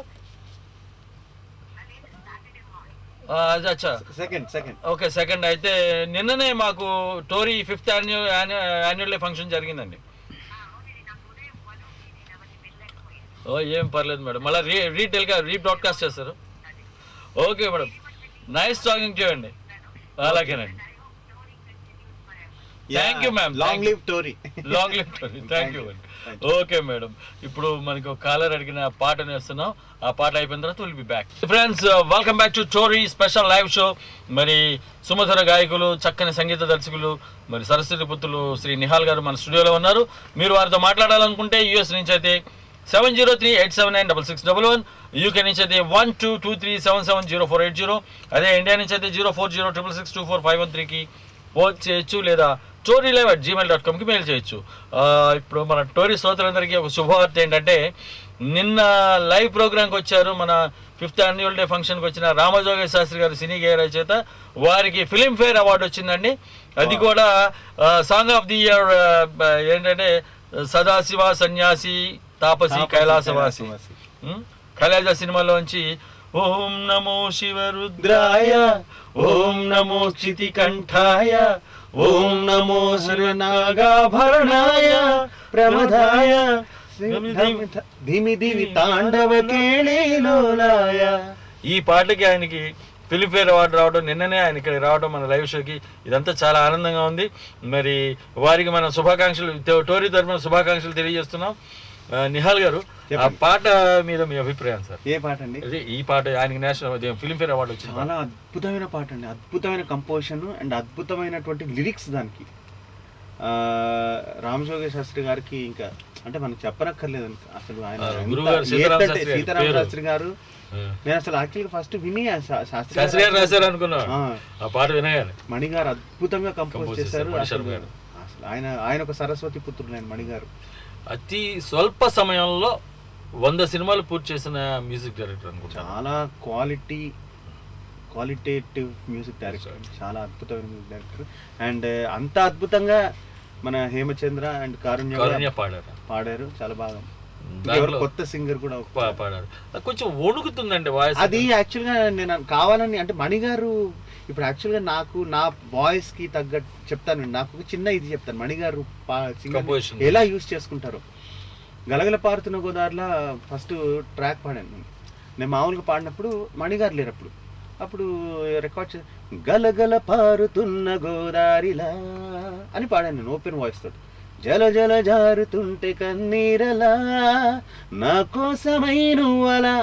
అచ్చా, సెకండ్. Okay, second. అయితే నిన్ననే మాకు Tori 5th annual day function జరిగిందండి. ఓ ఏం పర్లేదు మేడం, మళ్ళీ రీబ్రాడ్కాస్ట్ చేస్తారు. ఓకే మేడం, నైస్ టాకింగ్ చేయండి. అలాగేనండి. Thank you ma'am. Long live Tori. Thank you అండి. ఓకే మేడం, ఇప్పుడు మనకు కాలర్ అడిగిన పాటను వేస్తున్నాం. ఆ పాట అయిపోయిన తర్వాత will be back. Friends, welcome back to Tori special live show. మరి సుమధుర గాయకులు, చక్కని సంగీత దర్శకులు, మరి సరస్వతి పుత్రులు శ్రీ నిహాల్ గారు మన స్టూడియోలో ఉన్నారు. మీరు వారితో మాట్లాడాలనుకుంటే యూఎస్ నుంచి అయితే 703-879-6611, యూకే నుంచి అయితే 1223770480, అదే ఇండియా నుంచి అయితే 04066624513కి ఫోన్ చేయొచ్చు, లేదా torylive@gmail.comకి మెయిల్ చేయొచ్చు. ఇప్పుడు మన టోరీ శ్రోతలందరికీ ఒక శుభవార్త ఏంటంటే, నిన్న లైవ్ ప్రోగ్రామ్కి వచ్చారు, మన 5th యాన్యువల్ డే ఫంక్షన్కి వచ్చిన రామజోగేశ్ శాస్త్రి గారు సినీ గేయ రచయిత, వారికి ఫిలింఫేర్ అవార్డు వచ్చిందండి. అది కూడా సాంగ్ ఆఫ్ ది ఇయర్ ఏంటంటే సదాశివ సన్యాసి తాపసి కైలాసవాసి, కైలాస సినిమాలోంచి ఓం నమో శివరుద్రాయ, ఓం నమో చితికంఠాయ, ఓం నమో శివనాగాభరణాయ ప్రమదాయ ధిమి ధిమి తాండవ కేళీలోలాయ. ఈ పాటకి ఆయనకి ఫిలింఫేర్ అవార్డు రావడం, నిన్ననే ఆయన ఇక్కడ రావడం మన లైవ్ షోకి, ఇదంతా చాలా ఆనందంగా ఉంది. మరి వారికి మన శుభాకాంక్షలు, టోరీ తరఫున శుభాకాంక్షలు తెలియజేస్తున్నాం. నిహాల్ గారు, ఆ పాట మీద మీ అభిప్రాయం సార్? ఏ పాట అండి? ఈ పాట ఆయనకి నేషనల్ ఫిలింఫేర్ అవార్డు వచ్చింది. చాలా అద్భుతమైన పాట అండి, అద్భుతమైన కంపోజిషన్ అండ్ అద్భుతమైనటువంటి లిరిక్స్ దానికి. రామజోగేశ్ శాస్త్రి గారికి ఇంకా అంటే మనకు చెప్పనక్కర్లేదు అసలు. ఆయన సీతారామ శాస్త్రి గారు, నేను అసలు యాక్చువల్గా ఫస్ట్ విని శాస్త్రి గారు రాశారు అనుకున్నా. ఆ పాట వినగానే మణిగారు అద్భుతంగా కంపోజ్ చేశారు. అసలు ఆయన ఒక సరస్వతి పుత్రుడు ఆయన మణిగారు. అతి స్వల్ప సమయంలో 100 సినిమాలు పూర్తి చేసిన మ్యూజిక్ డైరెక్టర్ అనుకుంటా. చాలా క్వాలిటేటివ్ మ్యూజిక్ డైరెక్టర్, చాలా అద్భుతమైన మ్యూజిక్ డైరెక్టర్. అండ్ అంత అద్భుతంగా మన హేమచంద్ర అండ్ కారుణ్య పాడారు చాలా బాగా. కొత్త సింగర్ కూడా పాడారు. కొంచెం వణుకుతుందండి వాయిస్. అది యాక్చువల్గా నేను కావాలని, అంటే మణిగారు ఇప్పుడు యాక్చువల్గా నాకు నా వాయిస్ కి తగ్గట్టు చెప్తాను. నాకు ఒక చిన్న ఇది చెప్తాను, మణిగారు ఎలా యూజ్ చేసుకుంటారు. గలగల పారుతున్న గోదావరిలో ఫస్ట్ ట్రాక్ పాడాను నేను మామూలుగా పాడినప్పుడు, మణిగారు లేరు అప్పుడు. అప్పుడు రికార్డ్ గలగల పారుతున్న గోదారిలా అని పాడాను నేను ఓపెన్ వాయిస్ తోటి. జల జల జారుతుంటే కన్నీరలా నా కోసమై నువ్వలా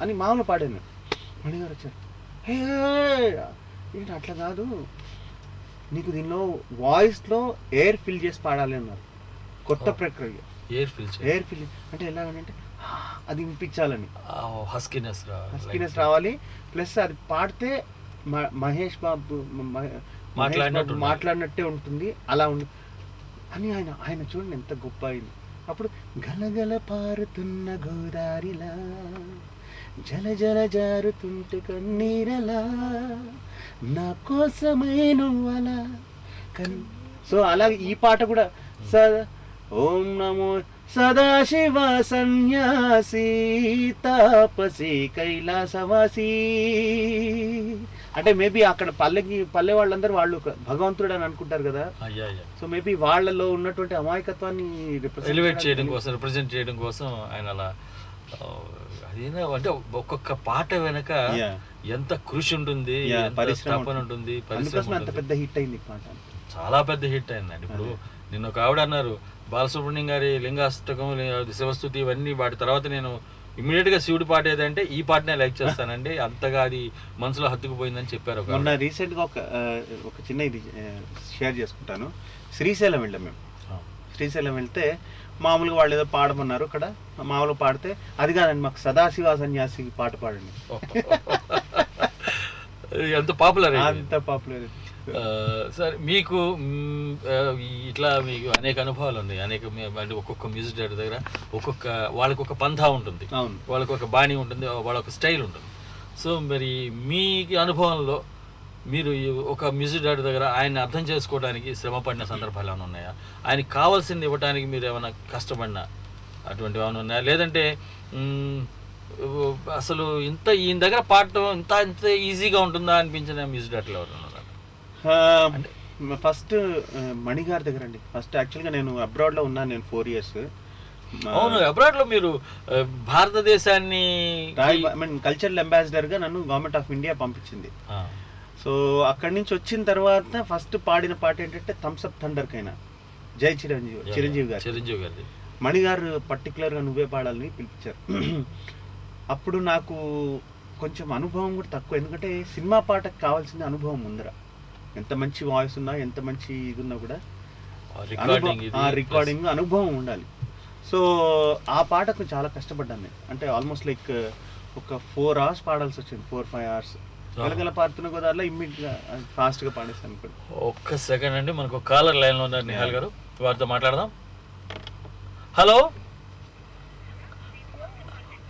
అని మామూలు పాడాను నేను. మణిగారు వచ్చారు, హే ఏంటి అట్లా కాదు, నీకు దీనిలో వాయిస్లో ఎయిర్ ఫిల్ చేసి పాడాలి అన్నారు. కొత్త ప్రక్రియ. ఎయిర్ ఫిల్ అంటే ఎలాగంటే అది వినిపించాలని, హస్కీనెస్ రావాలి. ప్లస్ అది పాడితే మహేష్ బాబు మాట్లాడినట్టే ఉంటుంది, అలా ఉంది అని ఆయన చూడండి ఎంత గొప్ప అయింది. అప్పుడు గలగల పారుతున్న గోదారిలా జల జల జారుతుంటే కన్నీరలా నా కోసమై నువ్వలా సో అలాగే ఈ పాట కూడా ఓం నమో సదాశివ సన్యాసి తాపసి కైలాసవాసి అంటే మేబీ అక్కడ పల్లె వాళ్ళందరూ వాళ్ళు భగవంతుడు అని అనుకుంటారు కదా. సో మేబీ వాళ్ళలో ఉన్నటువంటి అమాయకత్వాన్ని రిప్రజెంట్ చేయడం కోసం ఆయన అలా అదేనా అంటే ఒక్కొక్క పాట వెనక ఎంత కృషి ఉంటుంది, పరిశ్రమ ఉంటుంది, అంత పెద్ద హిట్ అయింది పాట, చాలా పెద్ద హిట్ అయిందండి. ఇప్పుడు నిన్న ఒక ఆవిడ అన్నారు బాలసుబ్రహ్మణ్యం గారి లింగాష్టకం, శివస్తుతి ఇవన్నీ వాటి తర్వాత నేను ఇమీడియట్ గా శివుడి పాట ఏదంటే ఈ పాటనే లైక్ చేస్తానండి, అంతగా అది మనసులో హత్తుకుపోయిందని చెప్పారు. మొన్న రీసెంట్ గా ఒక చిన్న ఇది షేర్ చేసుకుంటాను. శ్రీశైలం వెళ్ళాం మేము. శ్రీశైలం వెళ్తే మామూలుగా వాళ్ళు ఏదో పాడమన్నారు, అక్కడ మామూలుగా పాడితే అది కాదండి మాకు సదాశివ సన్యాసి పాట పాడండి. అంత పాపులర్, అంత పాపులర్. సార్ మీకు ఇట్లా మీకు అనేక అనుభవాలు ఉన్నాయి, అంటే ఒక్కొక్క మ్యూజిక్ డైరెక్టర్ దగ్గర వాళ్ళకి ఒక పంథా ఉంటుంది, వాళ్ళకి ఒక బాణీ ఉంటుంది, వాళ్ళొక స్టైల్ ఉంటుంది. సో మరి మీ అనుభవంలో మీరు ఒక మ్యూజిక్ డైరెక్టర్ దగ్గర ఆయన్ని అర్థం చేసుకోవడానికి శ్రమ పడిన సందర్భాలు ఏమైనా ఉన్నాయా? ఆయనకి కావాల్సింది ఇవ్వడానికి మీరు ఏమైనా కష్టపడినా అటువంటివి ఏమైనా ఉన్నాయా? లేదంటే అసలు ఈయన దగ్గర పాడటం ఇంత ఈజీగా ఉంటుందా అనిపించిన మ్యూజిక్ డైరెక్టర్లు ఎవరు ఉన్నారు? ఫస్ట్ మణిగారి దగ్గర అండి. ఫస్ట్ యాక్చువల్గా నేను అబ్రాడ్లో ఉన్నాను, నేను 4 years. అవును, అబ్రాడ్లో మీరు భారతదేశాన్ని కల్చరల్ అంబాసిడర్గా నన్ను గవర్నమెంట్ ఆఫ్ ఇండియా పంపించింది. సో అక్కడి నుంచి వచ్చిన తర్వాత ఫస్ట్ పాడిన పాట ఏంటంటే థమ్స్అప్ థండర్కైనా జై చిరంజీవి గారు. మణిగారు పర్టికులర్గా నువ్వే పాడాలని పిలిపించారు. అప్పుడు నాకు కొంచెం అనుభవం కూడా తక్కువ, ఎందుకంటే సినిమా పాటకు కావాల్సిన అనుభవం ముందర. ఎంత మంచి వాయిస్ ఉన్నా, ఎంత మంచి ఇది ఉన్నా కూడా రికార్డింగ్ అనుభవం ఉండాలి. సో ఆ పాటకు చాలా కష్టపడ్డాను నేను. అంటే ఆల్మోస్ట్ లైక్ ఒక 4 hours పాడాల్సి వచ్చింది, 4-5 hours. గలగల పారుతున్న గోదావరిలో ఇమ్మీడియట్గా ఫాస్ట్గా పాడేస్తాను. ఇప్పుడు ఒక్క సెకండ్ అండి, మనకు కాలర్ లైన్లో ఉన్నారు నిహాల్ గారు, వారితో మాట్లాడదాం. హలో,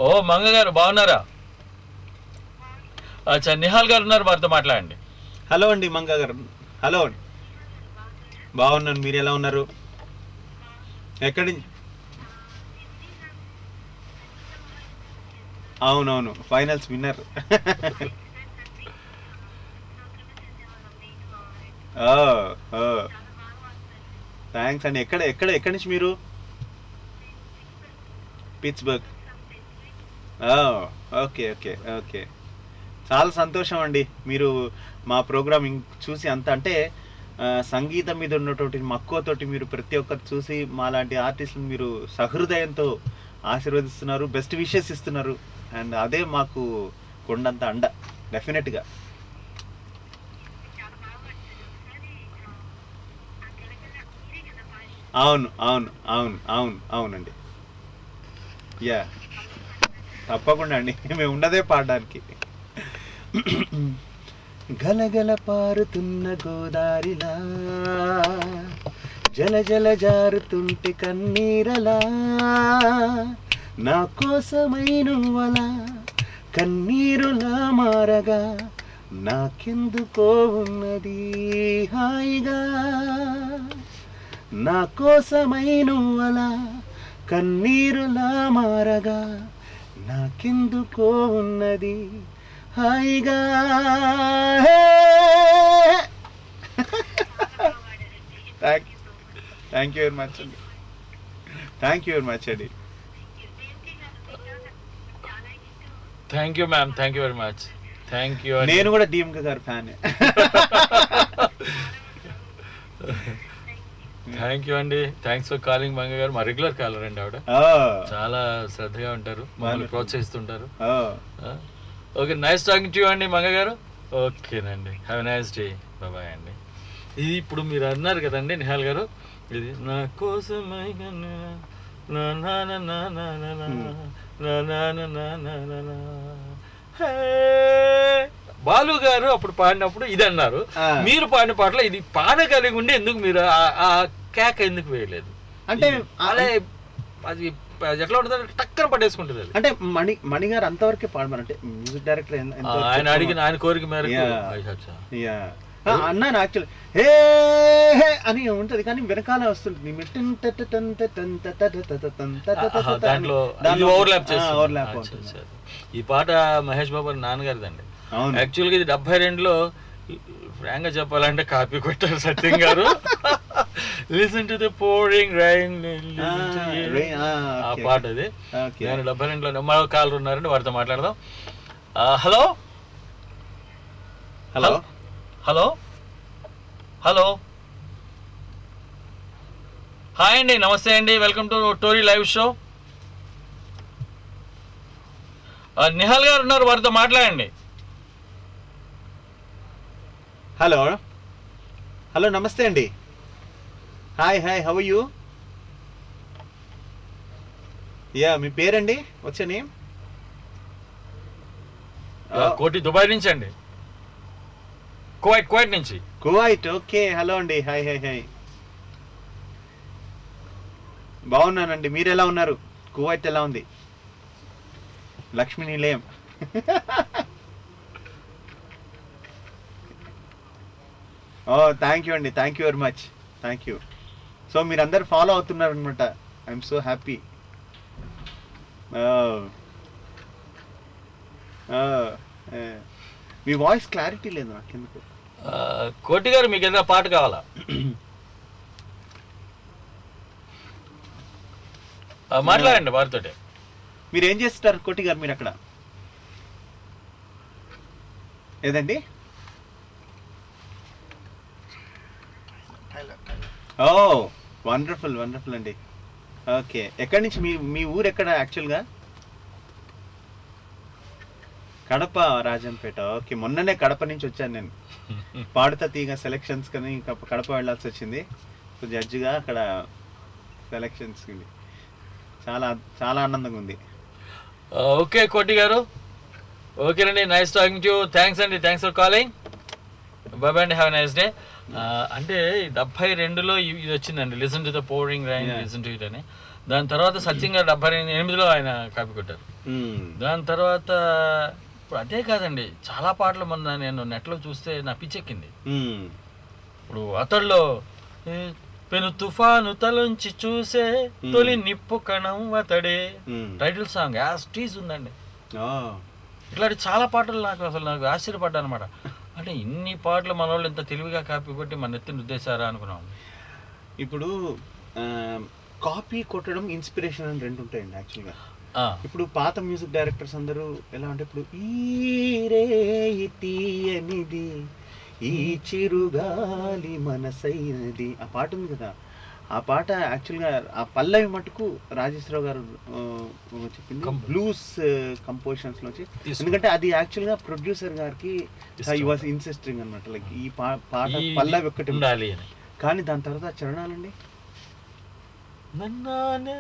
ఓ మంగ గారు బాగున్నారా? అచ్చా, నిహాల్ గారు ఉన్నారు, వారితో మాట్లాడండి. హలో అండి మంగ గారు. హలో అండి, బాగున్నాను, మీరు ఎలా ఉన్నారు? ఎక్కడి? అవునవును, ఫైనల్స్ విన్నర్. థ్యాంక్స్ అండి. ఎక్కడి నుంచి మీరు? పిట్స్బర్గ్. ఓకే ఓకే ఓకే, చాలా సంతోషం అండి. మీరు మా ప్రోగ్రామ్ చూసి అంత అంటే సంగీతం మీద ఉన్నటువంటి మక్కువతోటి మీరు ప్రతి ఒక్కరు చూసి మాలాంటి ఆర్టిస్టులను మీరు సహృదయంతో ఆశీర్వదిస్తున్నారు, బెస్ట్ విషెస్ ఇస్తున్నారు. అండ్ అదే మాకు కొండంత అండ డెఫినెట్గా. అవును అవును అవును అవును అవునండి. యా, తప్పకుండా అండి, మేము ఉన్నదే పాడడానికి. గలగల పారుతున్న గోదారిలా జల జల జారుతుంటే కన్నీరలా నా కోసమై నువ్వలా కన్నీరులా మారగా నాకెందుకో ఉన్నది హాయిగా నా కోసమై నువ్వలా కన్నీరులా మారగా నాకెందుకో ఉన్నది హాయిగా. థ్యాంక్ యూ వెరీ మచ్ అండి. థ్యాంక్ యూ వెరీ మచ్ అండి. Thank you ma'am, thank you very much. Thank you. నేను కూడా డిఎంకే గారు ఫ్యాన్. థ్యాంక్ యూ అండి. థ్యాంక్స్ ఫర్ కాలింగ్ మంగ గారు. మా రెగ్యులర్ కాలర్ అండి ఆవిడ. చాలా శ్రద్ధగా ఉంటారు, మమ్మల్ని ప్రోత్సహిస్తుంటారు. Okay, nice talking to you అండి మంగ గారు. ఓకేనండి, have a nice day, bye అండి. ఇది ఇప్పుడు మీరు అన్నారు కదండి నిహాల్ గారు, ఇది నా కోసమై బాలు గారు అప్పుడు పాడినప్పుడు ఇది అన్నారు. మీరు పాడిన పాటలో ఇది పాట కలిగి ఉండి ఎందుకు మీరు ఆ కేక ఎందుకు వేయలేదు? అంటే అలా అది ఎట్లా ఉంటుంది, టక్కన పట్టేసుకుంటుంది. అంటే మణి గారు అంతవరకే పాడమనంటే మ్యూజిక్ డైరెక్టర్ ఆయన అడిగిన ఆయన కోరిక మేరకు అన్నాను. యాక్చువల్ హే అని ఉంటది కానీ వెనకాల వస్తుంది. ఈ పాట మహేష్ బాబు నాన్నగారిదండి. యాక్చువల్గా ఇది 72లో ఫ్రాంక్ గా చెప్పాలంటే కాపీ కొట్టారు సత్యం గారు. Listen to the pouring rain, ఆ పాట అది. నేను 72లో మరో కాలర్ ఉన్నారండి, వారితో మాట్లాడదాం. Hello hello hello hello, hi అండి, నమస్తే అండి, welcome to Tori live show. Nihal గారు ఉన్నారు, వారితో మాట్లాడండి. హలో హలో, నమస్తే అండి. Hi hi, how are you? Yeah, మీ పేరండి? What's your name? Koti, Dubai నుంచి అండి. కువైట్ నుంచి. Kuwait, okay. హలో అండి, హాయ్ హాయ్ హాయ్. బాగున్నానండి, మీరు ఎలా ఉన్నారు? కువైట్ ఎలా ఉంది? Lakshmi Nilayam. Oh, thank you అండి, thank you very much, thank you. So మీరందరు ఫాలో అవుతున్నారు అనమాట. I'm so happy. Me voice clarity లేదు నాకు ఎందుకు. కోటి గారు, మీకు ఏదైనా పాట కావాలా? మాట్లాడండి వారితో. మీరు ఏం చేస్తారు కోటి గారు మీరు అక్కడ? ఏదండి? ఓ, వండర్ఫుల్ వండర్ఫుల్ అండి. ఓకే, ఎక్కడి నుంచి మీ ఊరు ఎక్కడ యాక్చువల్గా? కడప, రాజంపేట. ఓకే, మొన్ననే కడప నుంచి వచ్చాను నేను. పాడుతా తీగ సెలెక్షన్స్ కానీ కడప వెళ్ళాల్సి వచ్చింది. సో జడ్జిగా అక్కడ సెలెక్షన్స్ చాలా చాలా ఆనందంగా ఉంది. ఓకే కోటి గారు, ఓకేనండి, nice talking to you. Thanks అండి, థ్యాంక్స్ ఫర్ కాలింగ్. బాయ్ అండి, హ్యావ్ ఎ నైస్ డే. అంటే 72లో ఇది వచ్చిందండి, listen to the pouring rain, listen to it అని. దాని తర్వాత సత్యం గారు 78లో ఆయన కాపీ కొట్టారు. దాని తర్వాత ఇప్పుడు అదే కాదండి, చాలా పాటలు మొన్న నేను నెట్లో చూస్తే నా పిచ్చెక్కింది. ఇప్పుడు అతడిలో పెను తుఫాను తలంచి చూసే తొలి నిప్పు కణం అతడే టైటిల్ సాంగ్ యాజ్ టీజ్ ఉందండి. ఇట్లాంటి చాలా పాటలు నాకు ఆశ్చర్యపడ్డా అనమాట. అంటే ఇన్ని పాటలు మన వాళ్ళు ఎంత తెలివిగా కాపీ కొట్టి మన ఎత్తుని ఉద్దేశారా అనుకున్నాం. ఇప్పుడు కాపీ కొట్టడం, ఇన్స్పిరేషన్ అని రెండు ఉంటాయండి యాక్చువల్గా. ఇప్పుడు పాత మ్యూజిక్ డైరెక్టర్స్ అందరూ ఎలా అంటే, ఇప్పుడు ఈ రే తీయనిది ఈ చిరుగాలి మనసైనది ఆ పాట ఉంది కదా, ఆ పాట యాక్చువల్గా ఆ పల్లవి మటుకు రాజేశ్వరరావు గారు చెప్పింది బ్లూస్ కంపోజిషన్స్ నుంచి. ఎందుకంటే అది యాక్చువల్గా ప్రొడ్యూసర్ గారికి హీ వాస్ ఇన్సిస్టింగ్ అనమాట, లైక్ ఈ పాట పల్లవి ఒక్కటి ఉండాలి అని. కానీ దాని తర్వాత చరణాలండి నారాని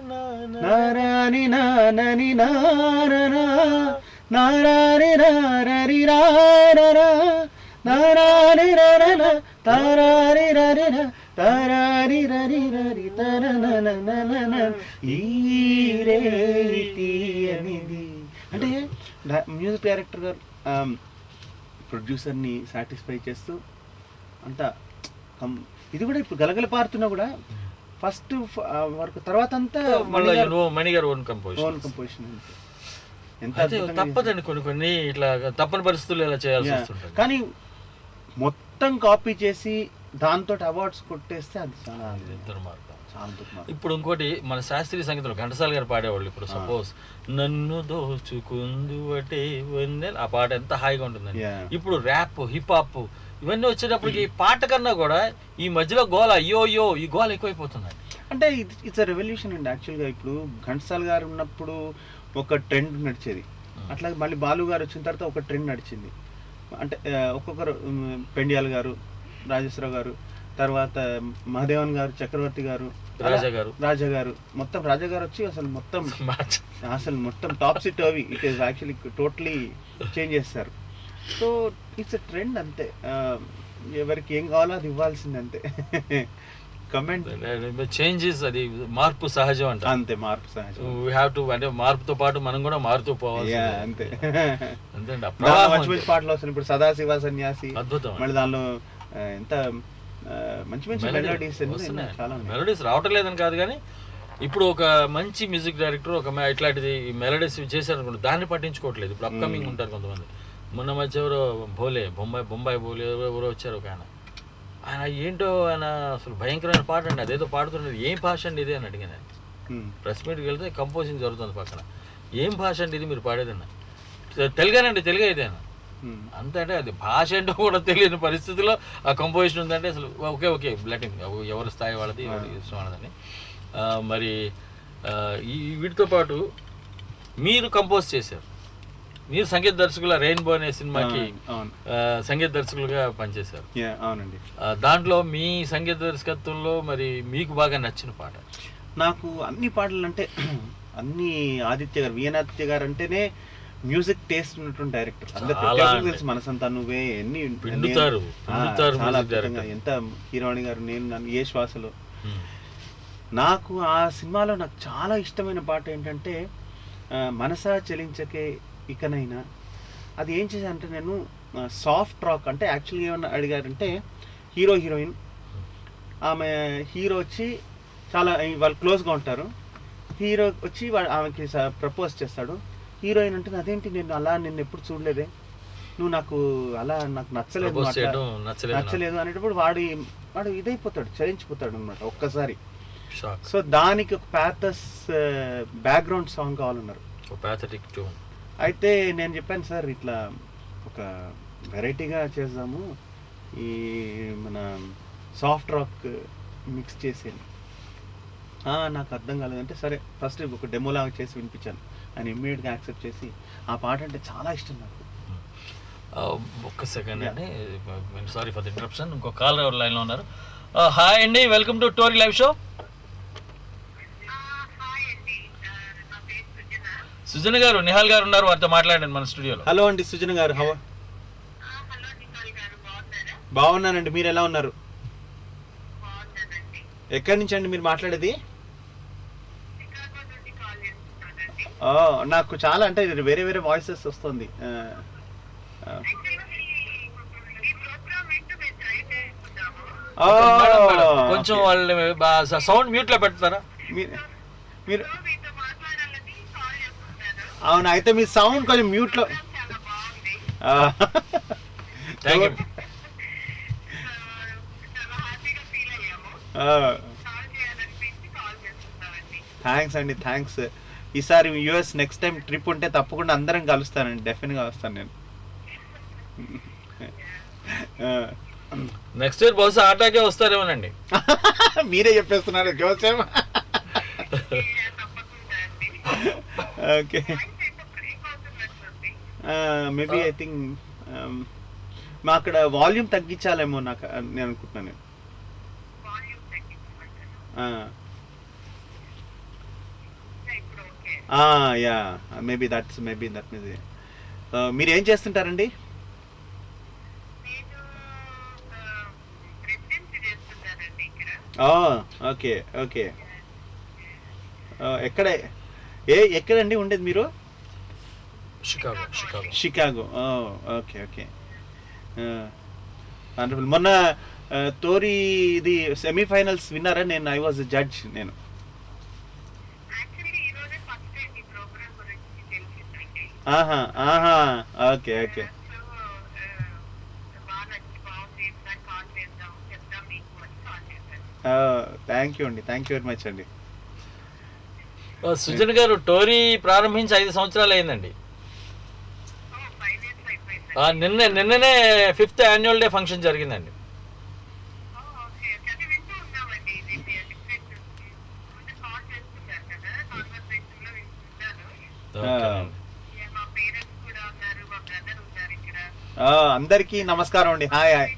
నానని నారనా నారాని నారరి రారరా నారాని రరన తారారి రరిన తారారి రరి రరి తరననననన ఈ రేతి అనేది. అంటే మ్యూజిక్ డైరెక్టర్ గారు ప్రొడ్యూసర్ని సాటిస్ఫై చేస్తూ అంతా ఇది కూడా ఇప్పుడు గలగల పారుతున్నా కూడా ఫస్ట్ వరకు తర్వాత అంతా మణి గారు ఓన్ కంపోజిషన్. తప్పదండి, కొన్ని ఇట్లా తప్పని పరిస్థితులు ఇలా చేయాల్సి వస్తుంది. కానీ మొత్తం కాపీ చేసి దాంతో అవార్డ్స్ కొట్టేస్తే అది చాలా దుర్మార్గం. చాలా దుర్మార్గం. ఇప్పుడు ఇంకోటి మన శాస్త్రీయ సంగీతంలో ఘంటసాల గారు పాడేవాళ్ళు. ఇప్పుడు సపోజ్ నన్ను దోచుకుందువటే వెన్నెల, ఆ పాట ఎంత హాయిగా ఉంటుందండి. ఇప్పుడు ర్యాప్, హిప్ హాప్ ఇవన్నీ వచ్చేటప్పటికి పాట కన్నా కూడా ఈ మధ్యలో గోల, అయ్యో ఈ గోల ఎక్కువైపోతుందండి. అంటే ఇట్స్ రెవల్యూషన్ అండి యాక్చువల్గా. ఇప్పుడు ఘంటసాల గారు ఉన్నప్పుడు ఒక ట్రెండ్ నడిచేది, అట్లాగే మళ్ళీ బాలు గారు వచ్చిన తర్వాత ఒక ట్రెండ్ నడిచింది. అంటే ఒక్కొక్కరు పెండియాల్ గారు, రాజేశ్వరరావు గారు, తర్వాత మహాదేవన్ గారు, చక్రవర్తి గారు, రాజా గారు, మొత్తం రాజా గారు వచ్చి అసలు మొత్తం టాప్ సిట్ అవి it is actually totally change చేస్తారు. సో ఇట్స్ ఎ ట్రెండ్ అంతే. ఎవరికి ఏం కావాలో అది ఇవ్వాల్సింది అంతే. కమెంట్ చేంజెస్, అది మార్పు సహజం అంట. అంతే, మార్పు సహజం. వీ హావ్ టు, అంటే మార్పుతో పాటు మనం కూడా మారుతూ పోవాలి. అంతే అంతే. మంచి మంచి పాటలు వస్తున్నాయి ఇప్పుడు. సదాశివ సన్యాసి అద్భుతం. మళ్ళీ దానిలో ఎంత మంచి మంచి మెలోడీస్ రావటం లేదని కాదు, కానీ ఇప్పుడు ఒక మంచి మ్యూజిక్ డైరెక్టర్ ఒక ఇట్లాంటిది మెలోడీస్ చేశారనుకోండి, దాన్ని పట్టించుకోవట్లేదు. ఇప్పుడు అప్కమింగ్ ఉంటారు కొంతమంది. మొన్న మధ్య ఎవరో బొంబాయి బోలే ఎవరో వచ్చారు ఒక ఆయన ఏంటో ఆయన అసలు భయంకరమైన పాట అండి, అదేదో పాడుతున్నది. ఏం భాష అండి ఇది అని అడిగాను. ప్రెస్ మీట్కి వెళ్తే కంపోజింగ్ జరుగుతుంది పక్కన. ఏం భాష అండి ఇది మీరు పాడేదన్న? తెలుగానండి, తెలుగు అయితే అంతే. అంటే అది భాష ఏంటో కూడా తెలియని పరిస్థితిలో ఆ కంపోజిషన్ ఉందంటే అసలు ఓకే బ్లెటింగ్ ఎవరి స్థాయి వాళ్ళది, ఎవరి ఇష్టం వాళ్ళదని. మరి ఈ వీటితో పాటు మీరు కంపోజ్ చేశారు, మీరు సంగీత దర్శకుల రెయిన్బో అనే సినిమాకి సంగీత దర్శకులుగా పనిచేశారు. అవునండి. దాంట్లో మీ సంగీత దర్శకత్వంలో మరి మీకు బాగా నచ్చిన పాట? నాకు అన్ని పాటలు అంటే అన్ని ఆదిత్య గారు, విఎనాదిత్య గారు అంటేనే మ్యూజిక్ టేస్ట్ ఉన్నటువంటి డైరెక్టర్. అందరికీ తెలుసు మనసంతా నువ్వే ఎన్ని ఎంత హీరోయిన్ గారు, నేను ఏ శ్వాసలో. నాకు ఆ సినిమాలో నాకు చాలా ఇష్టమైన పాట ఏంటంటే మనసా చలించకే ఇకనైనా. అది ఏం చేశానంటే నేను సాఫ్ట్ రాక్ అంటే యాక్చువల్గా ఏమన్నా అడిగారంటే హీరోయిన్, ఆమె హీరో వచ్చి చాలా వాళ్ళు క్లోజ్గా ఉంటారు. హీరో వచ్చి ఆమెకి ప్రపోజ్ చేస్తాడు. హీరోయిన్ అంటే అదేంటి నేను అలా నిన్ను ఎప్పుడు చూడలేదే, నువ్వు నాకు అలా నాకు నచ్చలేదు అనేటప్పుడు వాడు ఇదైపోతాడు, చలించిపోతాడు అనమాట ఒక్కసారి. సో దానికి ఒక ప్యాథస్ బ్యాక్గ్రౌండ్ సాంగ్ కావాలన్నారు. అయితే నేను చెప్పాను, సార్ ఇట్లా ఒక వెరైటీగా చేద్దాము, ఈ మన సాఫ్ట్ రాక్ మిక్స్ చేసేది. నాకు అర్థం కాలేదంటే సరే ఫస్ట్ ఒక డెమోలాగా చేసి వినిపించాను. ఆయన ఇమ్మీడియట్గా యాక్సెప్ట్ చేసి ఆ పాట అంటే చాలా ఇష్టం నాకు. ఒక్క సెకండ్ అండి, సారీ ఫర్ ది ఇంటరప్షన్. ఇంకో కాలర్ లైన్లో ఉన్నారు. హాయ్ అండి, welcome to Tori live show. Sujana గారు, నిహాల్ గారు ఉన్నారు, వారితో మాట్లాడండి మన స్టూడియోలో. హలో అండి సుజన గారు, బాగున్నానండి, మీరు ఎలా ఉన్నారు? ఎక్కడి నుంచి అండి మీరు మాట్లాడేది? నాకు చాలా అంటే వేరే వేరే వాయిసెస్ వస్తుంది. కొంచెం వాళ్ళు సౌండ్ మ్యూట్ లో పెడతారా మీరు? అవును, అయితే మీ సౌండ్ కొంచెం మ్యూట్ లో. థ్యాంక్స్ అండి, థ్యాంక్స్. ఈసారి యూఎస్ నెక్స్ట్ టైం ట్రిప్ ఉంటే తప్పకుండా అందరం కలుస్తానండి, డెఫినెట్గా వస్తాను నేను. నెక్స్ట్ ఇయర్ బహుశా ఆటాకే వస్తారేమోనండి. మీరే చెప్పేస్తున్నారు జోసేఫ్. ఓకే, మేబీ ఐ థింక్ మా అక్కడ వాల్యూమ్ తగ్గించాలేమో నాకు నేను అనుకుంటున్నాను. యా మేబీ దట్ మీది. మీరు ఏం చేస్తుంటారండి? Okay okay. ఎక్కడండి ఉండేది మీరు? షికాగో. Okay okay, wonderful. మొన్న తోరీ ఇది సెమీఫైనల్స్ విన్నారా? I was judge. నేను ఓకే ఓకే. థ్యాంక్ యూ అండి, థ్యాంక్ యూ వెరీ మచ్ అండి. సుజన్ గారు టోరీ ప్రారంభించి 5 సంవత్సరాలు అయిందండి. నిన్ననే 5th యాన్యువల్ డే ఫంక్షన్ జరిగిందండి. అందరికీ నమస్కారం అండి. హాయ్ హాయ్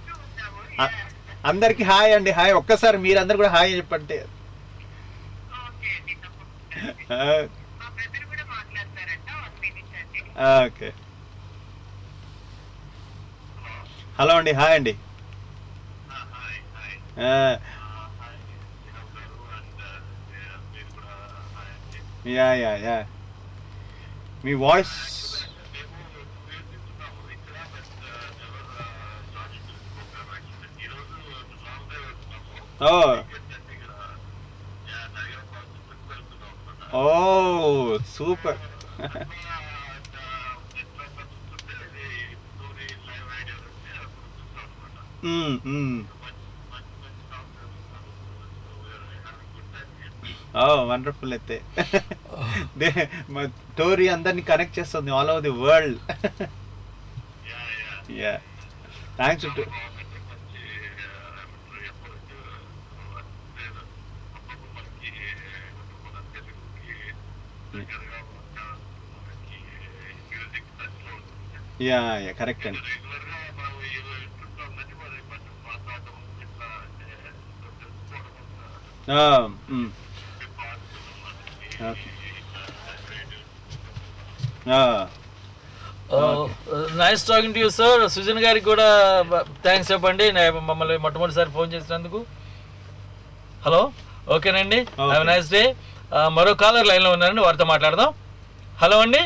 అందరికి హాయ్ అండి. హాయ్ ఒక్కసారి మీరందరు కూడా హాయ్ చెప్పండి. ఓకే, హలో అండి, హాయ్ అండి. యా యా యా మీ వాయిస్ సూపర్. వండర్ఫుల్. అయితే టోరీ అందరినీ కనెక్ట్ చేస్తుంది all over the world. Yeah, thanks. Yeah yeah correct అండి. Nice talking to you sir. Sujan గారికి కూడా థ్యాంక్స్ చెప్పండి మమ్మల్ని మొట్టమొదటిసారి ఫోన్ చేసినందుకు. హలో, ఓకేనండి, హ్యావ్ నైస్ డే. మరో కాలర్ లైన్లో ఉన్నారండి, వారితో మాట్లాడదాం. హలో అండి,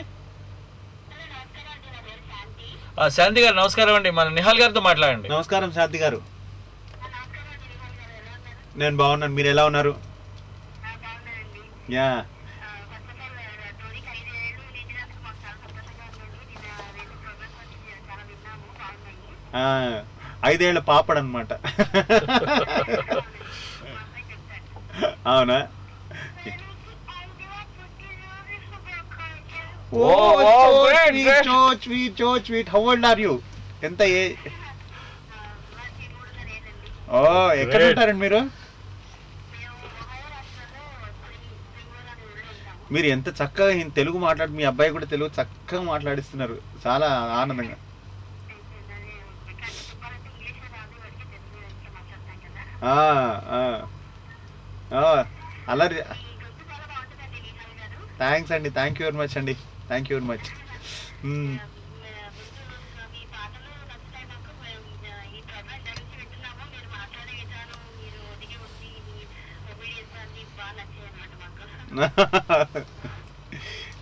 శాంతి గారు నమస్కారం అండి. మన నిహాల్ గారితో మాట్లాడండి. నమస్కారం శాంతి గారు. నేను బాగున్నాను, మీరు ఎలా ఉన్నారు? యా, 5 ఏళ్ల పాపడనమాట. అవునా? How old are you? ఎంత ఎక్కడ ఉంటారండి మీరు? మీరు ఎంత చక్కగా తెలుగు మాట్లాడి, మీ అబ్బాయి కూడా తెలుగు చక్కగా మాట్లాడిస్తున్నారు, చాలా ఆనందంగా. అలా థ్యాంక్స్ అండి, థ్యాంక్ యూ వెరీ మచ్ అండి, థ్యాంక్ యూ వెరీ మచ్.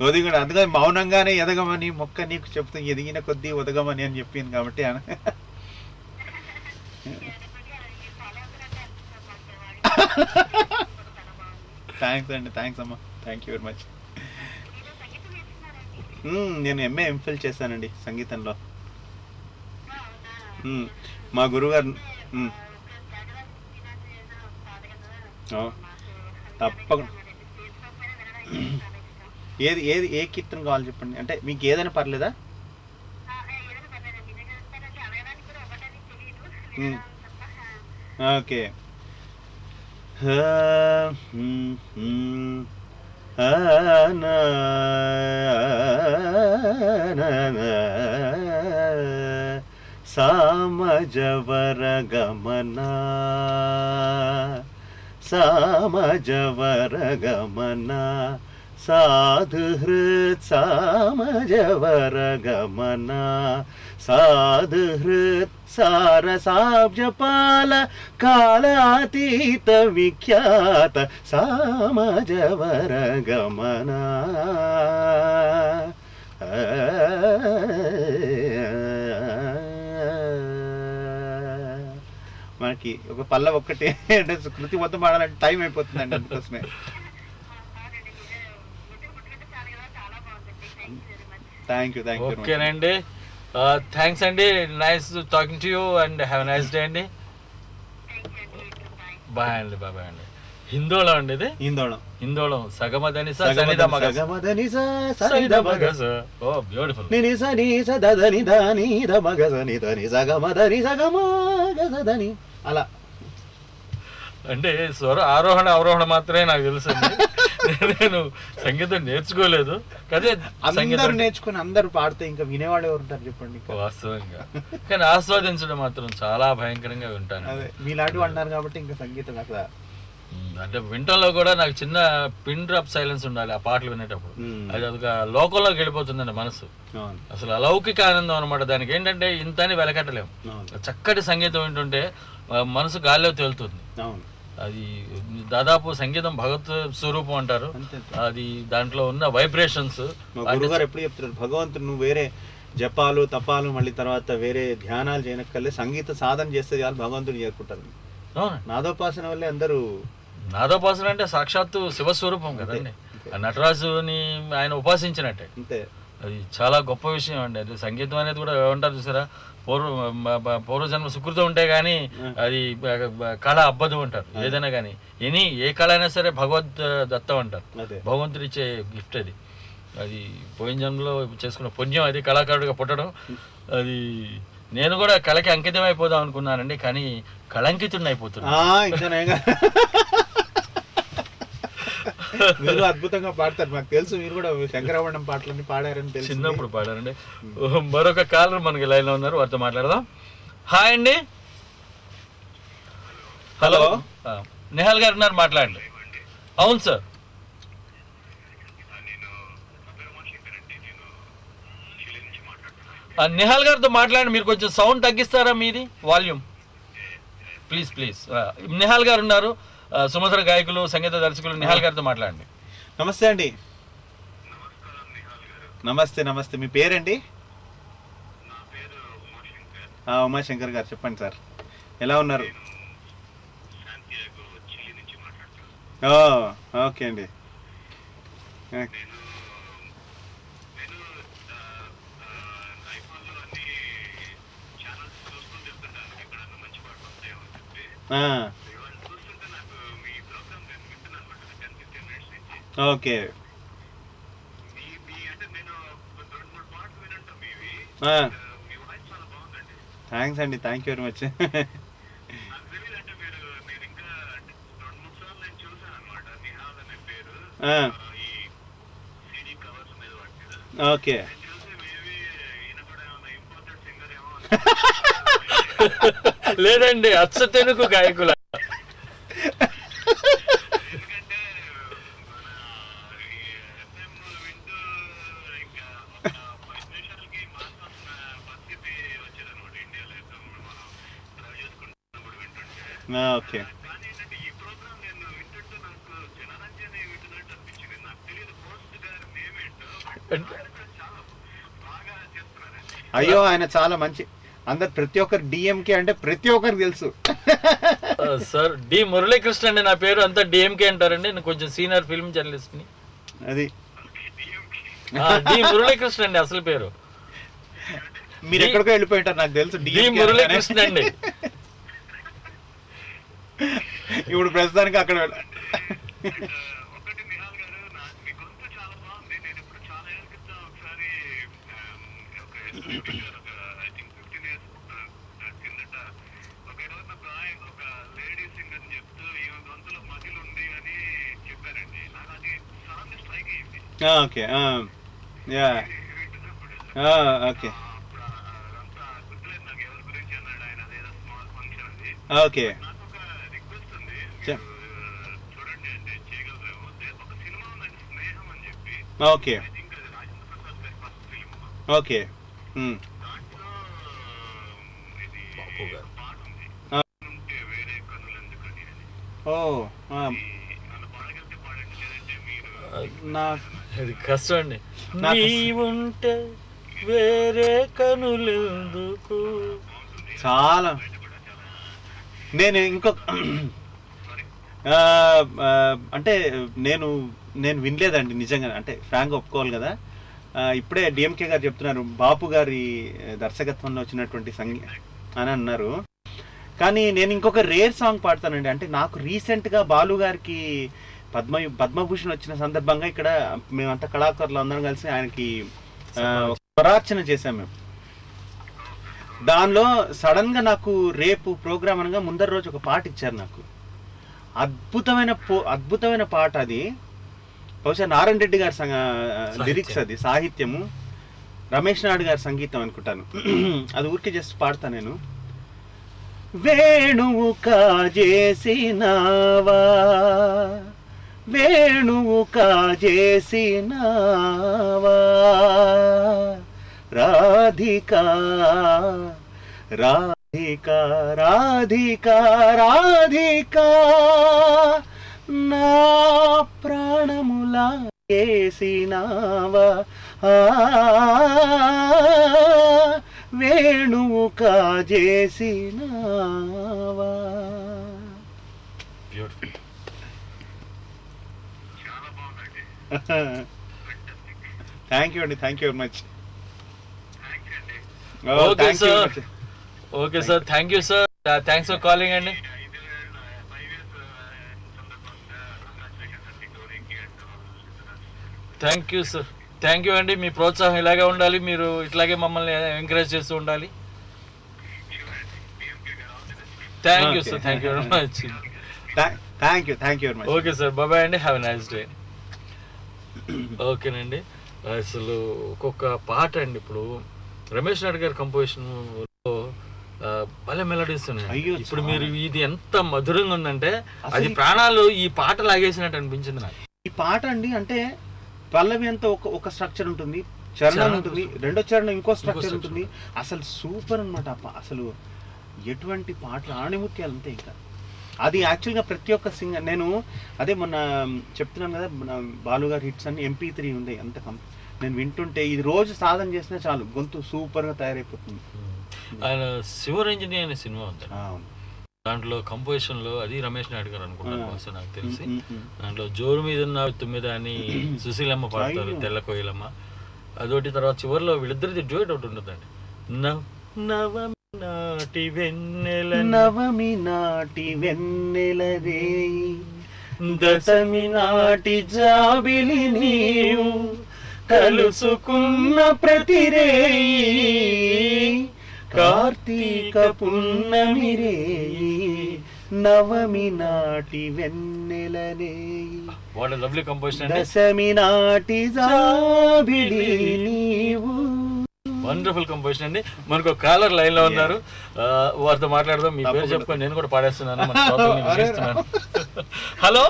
ఒదిగుడు అందుకని మౌనంగానే ఎదగమని మొక్క నీకు చెప్తూ ఎదిగిన కొద్దీ ఒదగమని అని చెప్పింది కాబట్టి. థ్యాంక్స్ అండి, థ్యాంక్స్ అమ్మా, థ్యాంక్ యూ వెరీ మచ్. నేను ఎంఏ ఎంఫిల్ చేశానండి సంగీతంలో. మా గురుగారు తప్పకుండా. ఏది ఏది ఏ కీర్తన కావాలి చెప్పండి, అంటే మీకు ఏదైనా పర్లేదా? ఓకే. సామజవర గమనా సామజవర గమనా సాధుహృత్ సామజవర గమనా సాధుహృత్ సారసాబ్జపాల కాలాతీత విఖ్యాత సామజవర గమనా. మనకి ఒక పల్ల ఒక్కటే అంటే కృతి మొత్తం పాడాలంటే టైం అయిపోతుందండి, అందుకోసమే. Thank you, thank you. ఓకేనండి, థ్యాంక్స్ అండి. Nice talking to you and have a nice day అండి. బాయ్ అండి. హిందోళం అండి ఇది. హిందోళం సగమదని ఓ బ్యూటిఫుల్. అలా అంటే స్వర ఆరోహణ అవరోహణ మాత్రమే నాకు తెలుసు. నేను సంగీతం నేర్చుకోలేదు. అదే అందరూ నేర్చుకుని అందరూ పాడితే ఇంకా వినేవాళ్ళు ఎవరు ఉంటారు చెప్పండి. వాస్తవంగా కానీ ఆస్వాదించడం మాత్రం చాలా భయంకరంగా వింటాను. అదే మీలాంటి అన్నారు కాబట్టి ఇంకా సంగీతం అసలు అంటే వింటంలో కూడా నాకు చిన్న పిన్ డ్రాప్ సైలెన్స్ ఉండాలి ఆ పాటలు వినేటప్పుడు. అది అదొక లోకంలోకి వెళ్ళిపోతుందండి మనసు. అసలు అలౌకిక ఆనందం అనమాట. దానికి ఏంటంటే ఇంత అని వెలకట్టలేము. చక్కటి సంగీతం వింటుంటే మనసు గాల్లో తేలుతుంది. అది దాదాపు సంగీతం భగవత్ స్వరూపం అంటారు. అది దాంట్లో ఉన్న వైబ్రేషన్స్. ఎప్పుడు చెప్తారు భగవంతుడు నువ్వు వేరే జపాలు తపాలు మళ్ళీ తర్వాత వేరే ధ్యానాలు చేయనక్కర్లే, సంగీత సాధన చేస్తే చాలు భగవంతుడు చేరుకుంటారు. నాదోపాసన వల్లే అందరూ. నాదోపాసన అంటే సాక్షాత్తు శివస్వరూపం కదండి. నటరాజుని ఆయన ఉపాసించినట్టే. అంతే. అది చాలా గొప్ప విషయం అండి. అది సంగీతం అనేది కూడా ఏమంటారు చూసారా, పూర్వజన్మ సుకృతం ఉంటే గానీ అది కళ అబ్బదు అంటారు. ఏదైనా కానీ ఏ కళ అయినా సరే భగవద్ దత్తం అంటారు. భగవంతుడు ఇచ్చే గిఫ్ట్ అది. అది పోయిన జన్మలో చేసుకున్న పుణ్యం అది కళాకారుడిగా పుట్టడం. అది నేను కూడా కళకి అంకితం అయిపోదాం అనుకున్నానండి, కానీ కళంకితుడిని అయిపోతున్నా. మీరు అద్భుతంగా పాడతారు, మాకు తెలుసు. మీరు కూడా శంకరాభరణం పాటలన్నీ పాడారని తెలుసు. చిన్నప్పుడు పాడారండి. మరొక కాలర్ మనకి లైన్ లో ఉన్నారు, వారితో మాట్లాడదాం. హాయ్ అండి. హలో, నిహాల్ గారు ఉన్నారు, మాట్లాడండి. అవును సార్. నిహాల్ గారితో మాట్లాడండి. మీరు కొంచెం సౌండ్ తగ్గిస్తారా మీది వాల్యూమ్ ప్లీజ్. నిహాల్ గారు ఉన్నారు, సుమధుర గాయకులు, సంగీత దర్శకులు. నిహాల్ గారితో మాట్లాడండి. నమస్తే అండి. నమస్తే. మీ పేరండి? ఉమాశంకర్ గారు. చెప్పండి సార్, ఎలా ఉన్నారు? ఓకే అండి. ఓకే. థ్యాంక్స్ అండి, thank you very much. Okay. లేదండి, అచ్చ తెలుగు గాయకుల. ఓకే. అయ్యో, ఆయన చాలా మంచి. అందరు ప్రతి ఒక్కరు డిఎంకే అంటే ప్రతి ఒక్కరికి తెలుసు. సార్, డి మురళీకృష్ణ అండి నా పేరు. అంతా డిఎంకే అంటారండి. నేను కొంచెం సీనియర్ ఫిల్మ్ జర్నలిస్ట్ ని. అది డి మురళీకృష్ణ అండి అసలు పేరు. మీరు ఎక్కడికో వెళ్ళిపోయింటారు నాకు తెలుసు. డి మురళీకృష్ణ అండి. ఇప్పుడు ప్రస్తుతానికి అక్కడ okay. Yeah, okay. Okay. Okay. Okay. అది కష్టం అండి. నీవుంటే వేరే కనులెందుకు. చాలా. నేను ఇంకొక అంటే నేను వినలేదండి నిజంగా. అంటే ఫ్రాంక్ ఒప్పుకోవాలి కదా. ఇప్పుడే డిఎంకే గారు చెప్తున్నారు బాపు గారి దర్శకత్వంలో వచ్చినటువంటి అని అన్నారు. కానీ నేను ఇంకొక రేర్ సాంగ్ పాడతానండి. అంటే నాకు రీసెంట్గా బాలు గారికి పద్మభూషణ్ వచ్చిన సందర్భంగా ఇక్కడ మేమంతా కళాకారులు అందరం కలిసి ఆయనకి స్వరార్చన చేశాం మేము. దానిలో సడన్గా నాకు రేపు ప్రోగ్రామ్ అనగా ముందర రోజు ఒక పాట ఇచ్చారు నాకు. అద్భుతమైన పాట అది. బహుశా నారాయణ రెడ్డి గారి లిరిక్స్, అది సాహిత్యము, రమేష్ నాయుడు గారి సంగీతం అనుకుంటాను. అది ఊరికే జస్ట్ పాడతా నేను. వేణువు కాజేసినావా, వేణువు కాజేసినావా, రాధికా రాధికా రాధికా రాధికా, నా ప్రాణములా చేసినావా, వేణువు కాజేసినావా. థ్యాంక్ యూ అండి, thank you very much. Okay sir, thank you sir, thanks for calling అండి. Thank you sir, thank you అండి. మీ ప్రోత్సాహం ఇలాగే ఉండాలి, మీరు ఇట్లాగే మమ్మల్ని ఎంకరేజ్ చేస్తూ ఉండాలి. Thank you sir, thank you very much. Thank you very much. Okay sir, bye అండి, హ్యావ్ ఎ నైస్ డే. ఓకేనండి. అసలు ఒక్కొక్క పాట అండి, ఇప్పుడు రమేష్ నాయుడు గారి కంపోజిషన్లో భలే మెలడీస్ ఉన్నాయి. ఇప్పుడు మీరు ఇది ఎంత మధురంగా ఉందంటే అది ప్రాణాలు ఈ పాట లాగేసినట్టు అనిపించింది నాకు. ఈ పాట అండి అంటే పల్లవి అంతా ఒక స్ట్రక్చర్ ఉంటుంది, చరణం ఉంటుంది, రెండో చరణం ఇంకో స్ట్రక్చర్ ఉంటుంది. అసలు సూపర్ అనమాట. అసలు ఎటువంటి పాటలు ఆణిముత్యాలు అంతే. ఇంకా అది యాక్చువల్గా ప్రతి ఒక్క సింగర్, నేను అదే మొన్న చెప్తున్నాను కదా, మన బాలుగారి హిట్స్ అన్ని MP3 ఉంది. అంత నేను వింటుంటే ఇది రోజు సాధన చేసినా చాలు, గొంతు సూపర్గా తయారైపోతుంది. ఆయన శివరంజని అనే సినిమా ఉంది, దాంట్లో కంపోజిషన్లో అది రమేష్ నాయుడు గారు అనుకుంటాను బహుశా నాకు తెలిసి. దాంట్లో జోరు మీద ఉన్న తుమ్మిద అని సుశీలమ్మ పాడతారు, తెల్ల కోయిలమ్మ అదొకటి. తర్వాత చివరిలో వీళ్ళిద్దరిది డ్యూయట్ ఒకటి ఉంటుందండి. నవమి నాటి వెన్నెల రేయి, దశమి నాటి జాబిలి నీవు, కలుసుకున్న ప్రతిరేయి, కార్తీక పున్నమి రేయి, నవమి నాటి వెన్నెల రేయి. What a lovely composition. దశమి నాటి జాబిలి నీవు. వండర్ఫుల్ కంపోజిషన్ అండి. మనకు ఒక కాలర్ లైన్ లో ఉన్నారు, వారితో మాట్లాడదాం. మీ పేరు చెప్పుకొని నేను కూడా పాడేస్తున్నాను. హలో,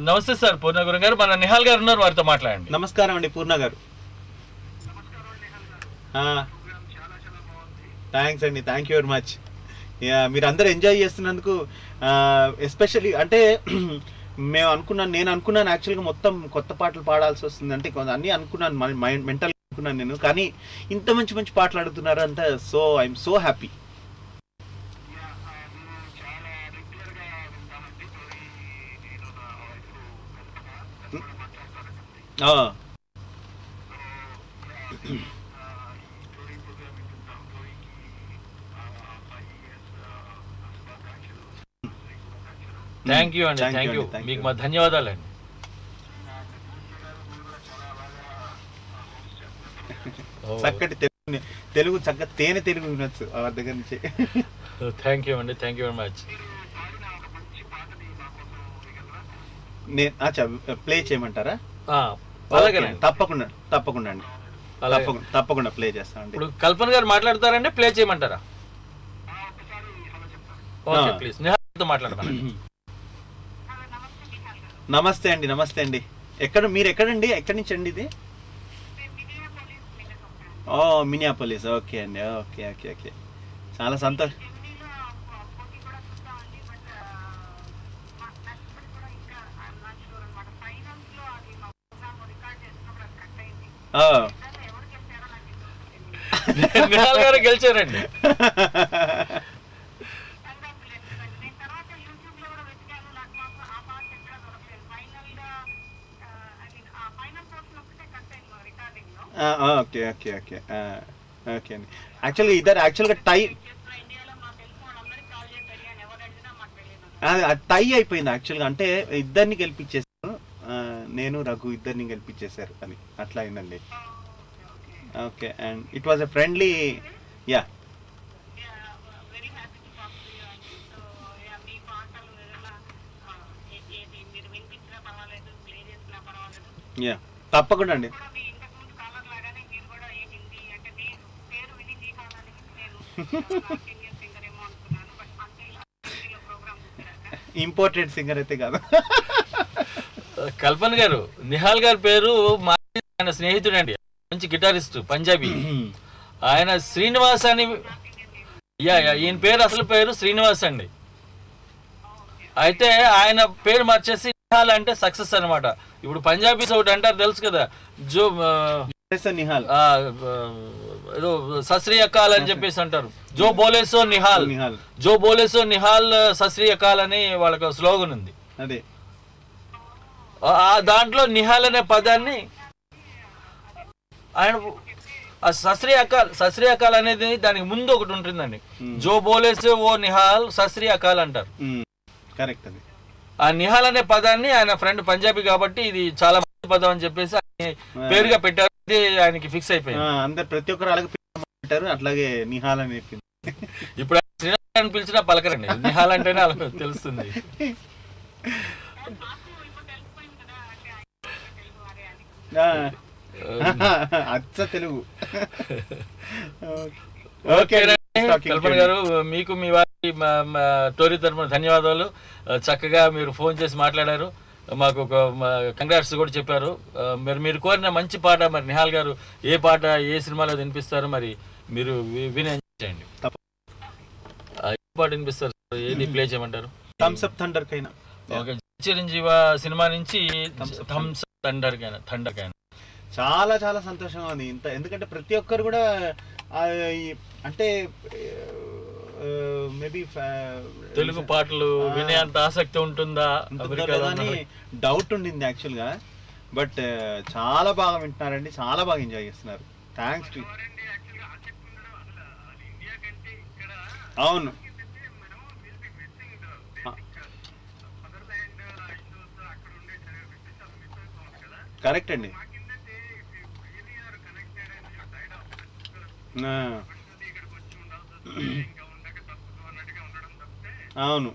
నమస్తే సార్, పూర్ణ గురు గారు. మన నిహాల్ గారు ఉన్నారు, వారితో మాట్లాడండి. నమస్కారం అండి పూర్ణ గారు. థ్యాంక్స్ అండి, థ్యాంక్ యూ వెరీ మచ్. మీరు అందరూ ఎంజాయ్ చేస్తున్నందుకు ఎస్పెషల్లీ అంటే నేను అనుకున్నాను యాక్చువల్గా మొత్తం కొత్త పాటలు పాడాల్సి వస్తుంది అంటే అన్నీ అనుకున్నాను, మెంటల్ అనుకున్నాను నేను. కానీ ఇంత మంచి మంచి పాటలు అడుగుతున్నారు అంతా. So I'm so happy. Thank you అండి, థ్యాంక్ యూ, మీకు మా ధన్యవాదాలండి. చక్కటి తెలుగు చక్కగా తేనె తెలుగు వినొచ్చు వారి దగ్గర నుంచి. థ్యాంక్ యూ అండి, thank you very much. Play చేయమంటారా? తప్పకుండా తప్పకుండా అండి, తప్పకుండా ప్లే చేస్తానండి. ఇప్పుడు కల్పన గారు మాట్లాడతారండి, ప్లే చేయమంటారా? ఓకే ప్లీజ్, నిహాల్తో మాట్లాడతాను. నమస్తే అండి, నమస్తే అండి. మీరు ఎక్కడండి, ఎక్కడి నుంచి అండి ఇది? Oh Minneapolis. ఓకే అండి, ఓకే ఓకే ఓకే, చాలా సంతోషం. నిహాల్ గారు గెలిచారండి. Okay okay okay. ఓకే అండి. యాక్చువల్గా ఇద్దరు యాక్చువల్గా టై టై అయిపోయింది యాక్చువల్గా. అంటే ఇద్దరిని గెలిపించేసారు, నేను రఘు ఇద్దరిని గెలిపించేశారు అని అట్లా అయిందండి. Okay, and it was a friendly. Yeah yeah తప్పకుండా అండి. ఇంపోర్టెడ్ సింగర్ అయితే కాదు. కల్పన గారు, నిహాల్ గారి పేరు మా ఆయన స్నేహితుడు అండి, మంచి గిటారిస్ట్ పంజాబీ. ఆయన శ్రీనివాస్ అని, ఈయన పేరు అసలు పేరు శ్రీనివాస్ అండి. అయితే ఆయన పేరు మార్చేసి నిహాల్ అంటే సక్సెస్ అనమాట. ఇప్పుడు పంజాబీస్ ఒకటి అంటారు తెలుసు కదా, జో నిహాల్ ఏదో సశ్రీ అకాల్ అని చెప్పేసి అంటారు. జో బోలేసో నిహాల్, జో బోలేసో నిహాల్ సశ్రీ అకాల్ అని వాళ్ళకి స్లోగన్ ఉంది. అదే దాంట్లో నిహాల్ అనే పదాన్ని ఆయన సశ్రీ అకాల్ అనేది దానికి ముందు ఒకటి ఉంటుందండి. జో బోలేసో ఓ నిహాల్ సశ్రీ అకాల్ అంటారు. కరెక్ట్. అది ఆ నిహాల్ అనే పదాన్ని ఆయన ఫ్రెండ్ పంజాబీ కాబట్టి ఇది చాలా మంచి పదం అని చెప్పేసి పేరుగా పెట్టారు. ఆయనకి ఫిక్స్ అయిపోయింది. అందరు ప్రతి ఒక్కరు అలాగే పెట్టారు, అట్లాగే నిహాల్ అని చెప్పింది. ఇప్పుడు శ్రీనివాస్ అని పిలిచినా పలకరండి, నిహాల్ అంటేనే అలా తెలుస్తుంది. అచ్చ తెలుగు. కల్పన గారు, మీకు మీ వారి టోరీ తరఫున ధన్యవాదాలు. చక్కగా మీరు ఫోన్ చేసి మాట్లాడారు, మాకు ఒక కంగ్రాట్స్ కూడా చెప్పారు. మీరు కోరిన మంచి పాట మరి నిహాల్ గారు ఏ పాట ఏ సినిమాలో వినిపిస్తారు, మరి మీరు విని ఎంజాయ్ చేయండి. ఏ పాట వినిపిస్తారు, ఏది ప్లే చేయమంటారు? థమ్స్ అప్ థండర్ కైనా. ఓకే, చిరంజీవ సినిమా నుంచి థమ్స్ అప్ థండర్ కైనా. చాలా చాలా సంతోషంగా ఉంది. ఎందుకంటే ప్రతి ఒక్కరు కూడా అంటే మేబీ తెలుగు పాటలు వినే అంత ఆసక్తి ఉంటుందా అని డౌట్ ఉండింది యాక్చువల్గా. బట్ చాలా బాగా వింటున్నారండి, చాలా బాగా ఎంజాయ్ చేస్తున్నారు. Thanks to. అవును, కరెక్ట్ అండి. అవును,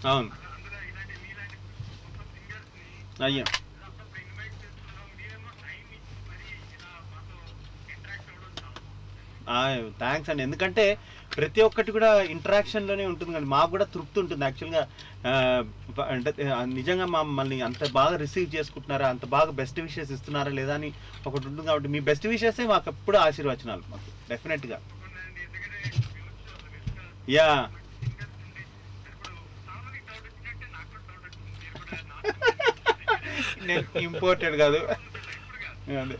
అవును, అయ్యా థ్యాంక్స్ అండి. ఎందుకంటే ప్రతి ఒక్కటి కూడా ఇంటరాక్షన్లోనే ఉంటుంది కానీ మాకు కూడా తృప్తి ఉంటుంది యాక్చువల్గా. అంటే నిజంగా మమ్మల్ని అంత బాగా రిసీవ్ చేసుకుంటున్నారా, అంత బాగా బెస్ట్ విషెస్ ఇస్తున్నారా లేదా అని ఒకటి ఉంటుంది. కాబట్టి మీ బెస్ట్ విషెసే మాకు ఎప్పుడు ఆశీర్వచనాలు మాకు డెఫినెట్గా. యా నేను ఇంపోర్టెడ్ కాదు. అదే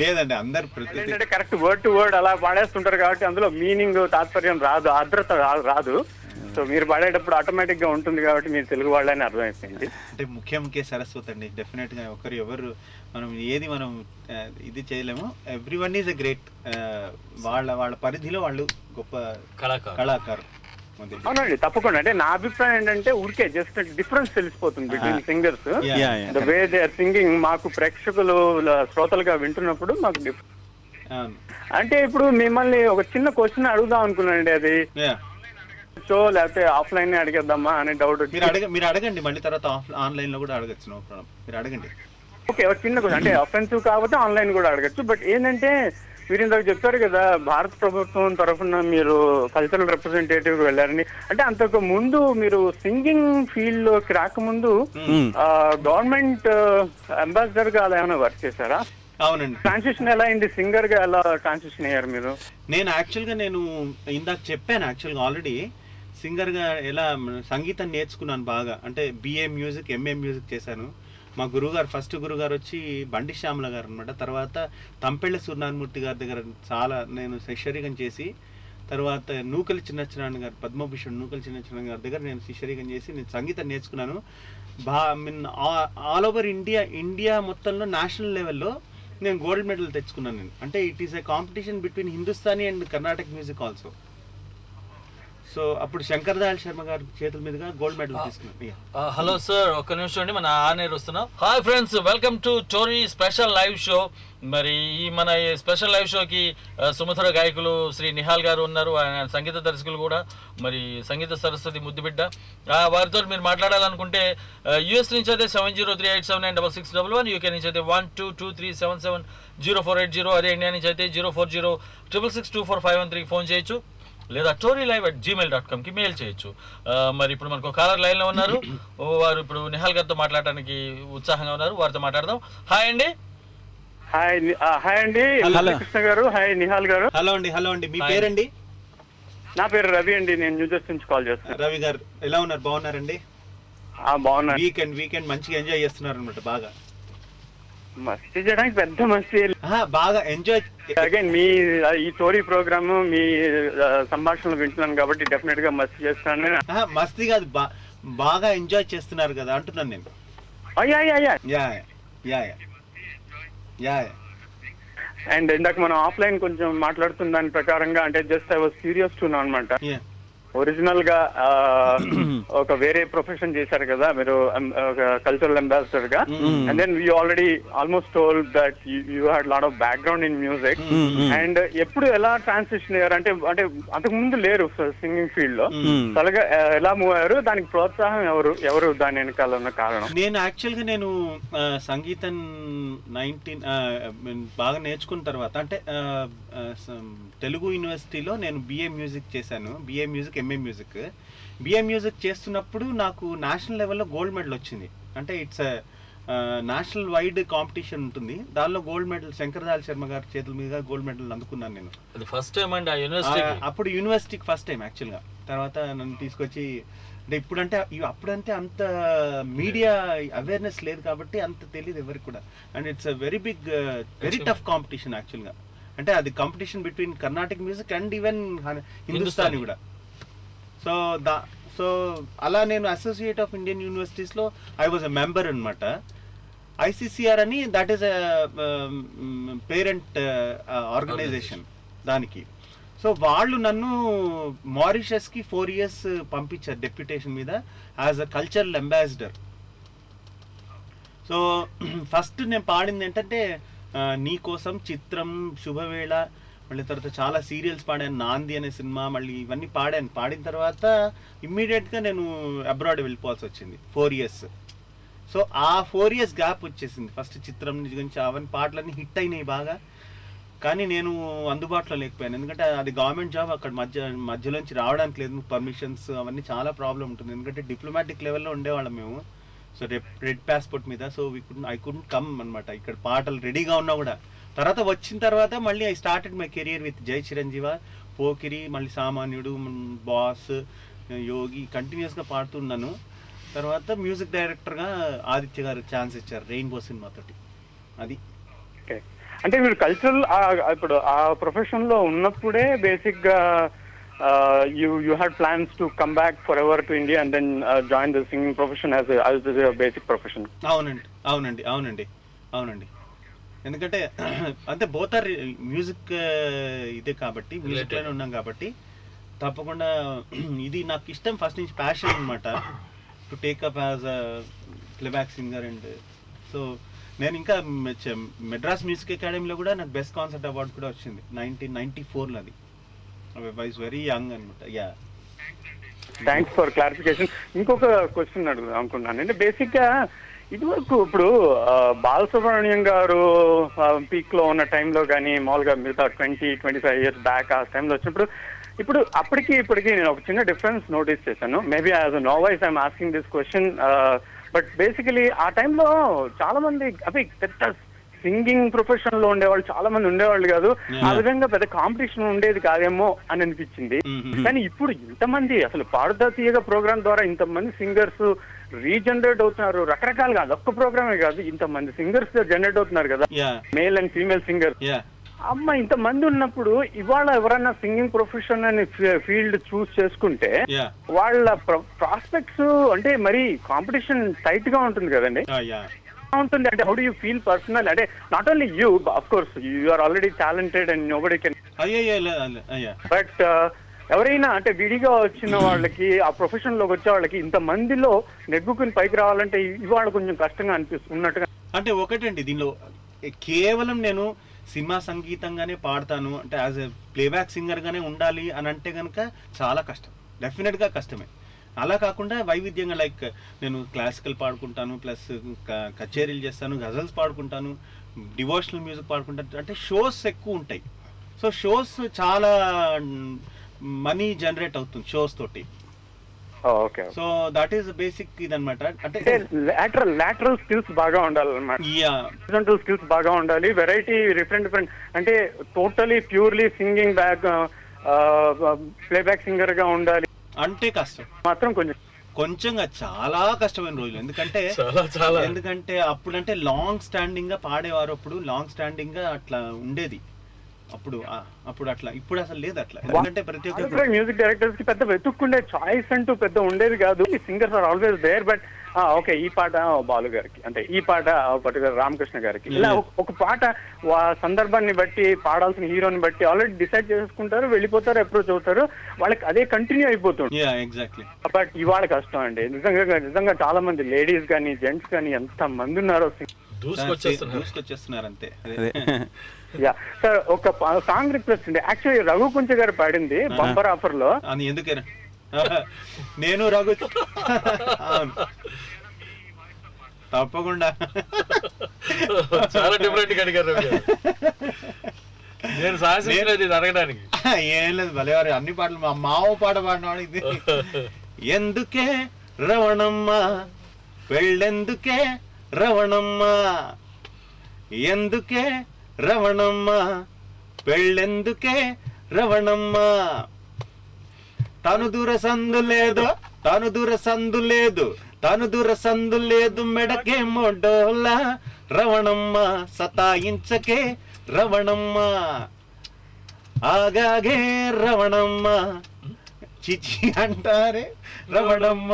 లేదండి, అందరు ప్రతి కరెక్ట్ వర్డ్ టు వర్డ్ అలా పాడేస్తుంటారు కాబట్టి అందులో మీనింగ్ తాత్పర్యం రాదు, ఆర్ద్రత రాదు. సో మీరు పాడేటప్పుడు ఆటోమేటిక్ గా ఉంటుంది కాబట్టి మీరు తెలుగు వాళ్ళని అర్థమైపోయింది. అంటే ముఖ్యంకే సరస్వతి అండి, డెఫినెట్ గా ఎవరు మనం ఏది మనం ఇది చేయలేము. Every one is a great. వాళ్ళ పరిధిలో వాళ్ళు గొప్ప కళాకారు. అవునండి, తప్పకుండా. అంటే నా అభిప్రాయం ఏంటంటే ఊరికే జస్ట్ డిఫరెన్స్ తెలిసిపోతుంది between singers. The way they are singing మాకు ప్రేక్షకులు శ్రోతలుగా వింటున్నప్పుడు మాకు డిఫరెన్స్. అంటే ఇప్పుడు మిమ్మల్ని ఒక చిన్న క్వశ్చన్ అడుగుదాం అనుకున్నానండి, అది షో లేకపోతే ఆఫ్లైన్ అడిగేద్దామా అనే డౌట్. మీరు అడగండి, మళ్ళీ తర్వాత ఆన్లైన్ లో కూడా అడగచ్చు, నో ప్రాబ్లం. మీరు అడగండి. ఓకే, ఒక చిన్న క్వశ్చన్, అంటే అఫెన్సివ్ కాకపోతే ఆన్లైన్ కూడా అడగచ్చు. బట్ ఏంటంటే మీరు ఇందాక చెప్పారు కదా భారత ప్రభుత్వం తరఫున మీరు కల్చరల్ రిప్రజెంటేటివ్ వెళ్ళారని. అంటే అంతకు ముందు మీరు సింగింగ్ ఫీల్డ్ లోకి రాకముందు గవర్నమెంట్ అంబాసిడర్ గా అలా ఏమైనా వర్క్ చేశారా? అవునండి. ట్రాన్సిషన్ ఎలా అయింది, సింగర్ గా ఎలా ట్రాన్సిషన్ అయ్యారు మీరు? నేను యాక్చువల్గా ఇందాక చెప్పాను యాక్చువల్గా ఆల్రెడీ సింగర్గా ఎలా సంగీతం నేర్చుకున్నాను బాగా. అంటే బిఏ మ్యూజిక్, ఎంఏ మ్యూజిక్ చేశాను. మా గురువుగారు, ఫస్ట్ గురుగారు వచ్చి బండి శ్యామల గారు అనమాట. తర్వాత తంపెళ్ళ సూర్యనారాయణమూర్తి గారి దగ్గర చాలా నేను శిష్యరికం చేసి, తర్వాత నూకలి చిన్నచ్చినారాయణ గారు, పద్మభూషణ్ నూకలి చిన్నచ్చినారాయణ గారి దగ్గర నేను శిష్యరికం చేసి నేను సంగీతం నేర్చుకున్నాను. ఆల్ ఓవర్ ఇండియా మొత్తంలో నేషనల్ లెవెల్లో నేను గోల్డ్ మెడల్ తెచ్చుకున్నాను నేను. అంటే it is a competition between Hindustani and Carnatic music also. So అప్పుడు శంకర్ దయాళ్ శర్మ గారి చేతుల మీదుగా గోల్డ్ మెడల్ తీసుకున్నాను. హలో సార్, ఒక్క నిమిషం అండి, మన ఆనేర్ వస్తున్నాం. Hi friends, welcome to Tori special live show. మరి మన ఈ స్పెషల్ లైవ్ షోకి సుమధుర గాయకులు శ్రీ నిహాల్ గారు ఉన్నారు, ఆయన సంగీత దర్శకులు కూడా, మరి సంగీత సరస్వతి ముద్దుబిడ్డ. వారితో మీరు మాట్లాడాలనుకుంటే యూఎస్ నుంచి అయితే 7038796611, యూకే నుంచి అయితే 1223770480, అదే ఇండియా నుంచి అయితే 04066624513 ఫోన్ చేయొచ్చు, లేదా torylive@gmail.comకి మెయిల్ చేయొచ్చు. మరి ఇప్పుడు మనకు కాలర్ లైన్లో ఉన్నారు, వారు ఇప్పుడు నిహాల్ గారితో మాట్లాడడానికి ఉత్సాహంగా ఉన్నారు, వారితో మాట్లాడదాం. హాయ్ అండి. హాయ్ అండి కృష్ణ గారు. హాయ్ నిహాల్ గారు. హలో అండి. మీ పేరండి? నా పేరు రవి అండి, నేను న్యూజెర్సీ నుంచి కాల్ చేస్తాను. రవి గారు ఎలా ఉన్నారు? బాగున్నారండి? బాగున్నారు. వీకెండ్ మంచిగా ఎంజాయ్ చేస్తున్నారు అనమాట? బాగా మస్తీ చేయడానికి పెద్ద మస్తీ, బాగా ఎంజాయ్. అగైన్ మీ ఈ టోరీ ప్రోగ్రామ్, మీ సంభాషణలు వింటున్నాను కాబట్టి డెఫినెట్ గా మస్తీ చేస్తాను. మస్తీ కాదు, బాగా ఎంజాయ్ చేస్తున్నారు కదా అంటున్నాను నేను. అండ్ ఇందాక మనం ఆఫ్లైన్ కొంచెం మాట్లాడుతున్న దాని ప్రకారంగా, అంటే just I was serious to అనమాట. ఒరిజినల్ గా ఒక వేరే ప్రొఫెషన్ చేశారు కదా మీరు, ఒక కల్చరల్ అంబాసిడర్ గా. And then you already almost told that you had lot of background in music. And ఎప్పుడు ఎలా ట్రాన్సిషన్ అయ్యారు? అంటే అంతకు ముందు లేరు సింగింగ్ ఫీల్డ్ లో, అలాగా ఎలా మూవ్ అయ్యారు? దానికి ప్రోత్సాహం ఎవరు దాని వెనకాల ఉన్న కారణం? నేను యాక్చువల్ గా సంగీతం బాగా నేర్చుకున్న తర్వాత, అంటే తెలుగు యూనివర్సిటీలో నేను బిఏ మ్యూజిక్ చేశాను. BA music, MA music. BA music చేస్తున్నప్పుడు నాకు నేషనల్ లెవెల్లో గోల్డ్ మెడల్ వచ్చింది. అంటే ఇట్స్ నేషనల్ వైడ్ కాంపిటీషన్ ఉంటుంది, దానిలో గోల్డ్ మెడల్ శంకర్ దయాళ్ శర్మ గారి చేతుల మీద గోల్డ్ మెడల్ అందుకున్నాను నేను. ఫస్ట్ టైం అండి అప్పుడు యూనివర్సిటీకి ఫస్ట్ టైం యాక్చువల్గా. తర్వాత నన్ను తీసుకొచ్చి, అంటే అప్పుడంటే అంత మీడియా అవేర్నెస్ లేదు కాబట్టి అంత తెలియదు ఎవరికి కూడా. And it's very big, very tough competition యాక్చువల్గా. అంటే అది competition between Carnatic music and even Hindustani కూడా. సో అలా నేను అసోసియేట్ ఆఫ్ ఇండియన్ యూనివర్సిటీస్లో ఐ వాజ్ ఎ మెంబర్ అనమాట. ఐసిసిఆర్ అని, దట్ ఈస్ పేరెంట్ ఆర్గనైజేషన్ దానికి. సో వాళ్ళు నన్ను మారిషస్కి 4 years పంపించారు డెప్యుటేషన్ మీద as a cultural ambassador. So first నేను పాడింది ఏంటంటే నీ కోసం, చిత్రం, శుభవేళ, మళ్ళీ తర్వాత చాలా సీరియల్స్ పాడాను, నాంది అనే సినిమా, మళ్ళీ ఇవన్నీ పాడాను. పాడిన తర్వాత ఇమ్మీడియట్గా నేను అబ్రాడ్ వెళ్ళిపోవాల్సి వచ్చింది 4 years. సో ఆ 4 years గ్యాప్ వచ్చేసింది. ఫస్ట్ చిత్రం గురించి అవన్నీ పాటలన్నీ హిట్ అయినాయి బాగా, కానీ నేను అందుబాటులో లేకపోయాను. ఎందుకంటే అది గవర్నమెంట్ జాబ్, అక్కడ మధ్యలోంచి రావడానికి లేదు, పర్మిషన్స్ అవన్నీ చాలా ప్రాబ్లం ఉంటుంది. ఎందుకంటే డిప్లొమాటిక్ లెవెల్లో ఉండేవాళ్ళం మేము, సో రెడ్ పాస్పోర్ట్ మీద. సో ఐ కుడెంట్ కమ్ అనమాట. ఇక్కడ పాటలు రెడీగా ఉన్నా కూడా. తర్వాత వచ్చిన తర్వాత మళ్ళీ I started my career with జై చిరంజీవ, పోకిరి, మళ్ళీ సామాన్యుడు, బాస్, యోగి, కంటిన్యూస్గా పాడుతున్నాను. తర్వాత మ్యూజిక్ డైరెక్టర్గా ఆదిత్య గారు ఛాన్స్ ఇచ్చారు రెయిన్బో సినిమాతోటి. అది అంటే మీరు కల్చరల్ ఇప్పుడు ఆ ప్రొఫెషన్ లో ఉన్నప్పుడే బేసిక్ గా you had plans to come back forever to India and then join the singing profession as a basic profession. అవునండి. ఎందుకంటే అంటే బోత్ ఆర్ మ్యూజిక్ ఇదే కాబట్టి, మ్యూజిక్ లోనే ఉన్నాం కాబట్టి తప్పకుండా ఇది నాకు ఇష్టం, ఫస్ట్ నుంచి ప్యాషన్ అనమాట, to take up as a playback singer. And so నేను ఇంకా మెడ్రాస్ మ్యూజిక్ అకాడమీలో కూడా నాకు బెస్ట్ కాన్సర్ట్ అవార్డు కూడా వచ్చింది 1994లో. అది I was very young అనమాట. Thanks for clarification. ఇంకొక క్వశ్చన్ అడుగుదాం అనుకున్నాను. అంటే బేసిక్ గా ఇదివరకు ఇప్పుడు బాలసుబ్రహ్మణ్యం గారు పీక్ లో ఉన్న టైంలో కానీ, మామూలుగా మిగతా 20-25 years బ్యాక్ ఆ టైంలో వచ్చినప్పుడు, ఇప్పుడు అప్పటికి ఇప్పటికి నేను ఒక చిన్న డిఫరెన్స్ నోటీస్ చేశాను. Maybe as a novice I'm asking this question, but basically ఆ టైంలో చాలా మంది అవి పెద్ద సింగింగ్ ప్రొఫెషన్ లో ఉండేవాళ్ళు చాలా మంది ఉండేవాళ్ళు కాదు, ఆ విధంగా పెద్ద కాంపిటీషన్ ఉండేది కాదేమో అని అనిపించింది. కానీ ఇప్పుడు ఇంతమంది అసలు పాడుతా తీయగా ప్రోగ్రామ్ ద్వారా ఇంతమంది సింగర్స్ రీజనరేట్ అవుతున్నారు, రకరకాలుగా అదొక్క ప్రోగ్రామే కాదు, ఇంతమంది సింగర్స్ జనరేట్ అవుతున్నారు కదా, మేల్ అండ్ ఫీమేల్ సింగర్. అమ్మ ఇంతమంది ఉన్నప్పుడు ఇవాళ ఎవరైనా సింగింగ్ ప్రొఫెషన్ అని ఫీల్డ్ చూస్ చేసుకుంటే వాళ్ళ ప్రాస్పెక్ట్స్ అంటే మరి కాంపిటీషన్ టైట్ గా ఉంటుంది కదండి. ఉంటుంది అంటే how do you feel personal, అంటే not only you, of course you are already talented and nobody can, but ఎవరైనా అంటే విడిగా వచ్చిన వాళ్ళకి ఆ ప్రొఫెషన్ లోకి వచ్చే వాళ్ళకి ఇంత మందిలో నెగ్గుకుని పైకి రావాలంటే ఇవాళ కొంచెం కష్టంగా అనిపిస్తున్నట్టుగా. అంటే ఒకటండి దీనిలో కేవలం నేను సినిమా సంగీతంగానే పాడతాను అంటే యాజ్ ఎ ప్లేబ్యాక్ సింగర్గానే ఉండాలి అని అంటే కనుక చాలా కష్టం, డెఫినెట్గా కష్టమే. అలా కాకుండా వైవిధ్యంగా లైక్ నేను క్లాసికల్ పాడుకుంటాను, ప్లస్ కచేరీలు చేస్తాను, గజల్స్ పాడుకుంటాను, డివోషనల్ మ్యూజిక్ పాడుకుంటాను, అంటే షోస్ ఎక్కువ ఉంటాయి. సో షోస్ చాలా మనీ జనరేట్ అవుతుంది షోస్ తోటి. సో దట్ ఈస్ బేసిక్ ఇదన్నమాట. అంటే లాటరల్ స్కిల్స్ బాగా ఉండాలన్నమాట, హారిజాంటల్ స్కిల్స్ బాగా ఉండాలి, వెరైటీ డిఫరెంట్ అంటే totally purely singing playback singer గా ఉండాలి అంటే కష్టం మాత్రం కొంచెంగా చాలా కష్టమైన రోజులు. ఎందుకంటే అప్పుడంటే లాంగ్ స్టాండింగ్ గా పాడేవారు, అప్పుడు లాంగ్ స్టాండింగ్ గా అట్లా ఉండేది అప్పుడు అట్లా, ఇప్పుడు అసలు లేదు అట్లా. ఎందుకంటే ప్రతి ఒక్క మ్యూజిక్ డైరెక్టర్స్ కి పెద్ద వెతుక్కుండే చాయిస్ అంటూ పెద్ద ఉండేది కాదు. Singers are always there, but okay ఈ పాట బాలు గారికి, అంటే ఈ పాట పర్టికులర్ రామకృష్ణ గారికి, ఇలా ఒక పాట సందర్భాన్ని బట్టి పాడాల్సిన హీరోని బట్టి ఆల్రెడీ డిసైడ్ చేసుకుంటారు, వెళ్ళిపోతారు, అప్రోచ్ అవుతారు, వాళ్ళకి అదే కంటిన్యూ అయిపోతుంది. ఎగ్జాక్ట్లీ. బట్ ఇవాళ కష్టం అండి నిజంగా చాలా మంది లేడీస్ కానీ జెంట్స్ కానీ ఎంత మంది ఉన్నారో దూసుకొచ్చేస్తున్నారు అంతే. సార్ ఒక సాంగ్ రిక్వెస్ట్ అండి, యాక్చువల్లీ రఘు కుంచ గారు పాడింది బంపర్ ఆఫర్ లో. ఎందుకేనా నేను రఘు తప్పకుండా చాలా డిఫరెంట్ గా అడిగారు, నేను సాహసించలేదు అడగడానికి. ఏం లేదు భలేవారు, అన్ని పాటలు మా మావ పాట పాడినవాడు ఇది. ఎందుకే రవణమ్మ పెళ్ళెందుకే రవణమ్మ, ఎందుకే రవణమ్మ పెళ్ళెందుకే రవణమ్మ, తను దూర సందు లేదు, తను దూర సందు లేదు, తను దూర సందు లేదు, మెడకే మోడోల రవణమ్మ, సతాయించకే రవణమ్మ, ఆగాగే రవణమ్మ, చిచి అంటారే రవణమ్మ.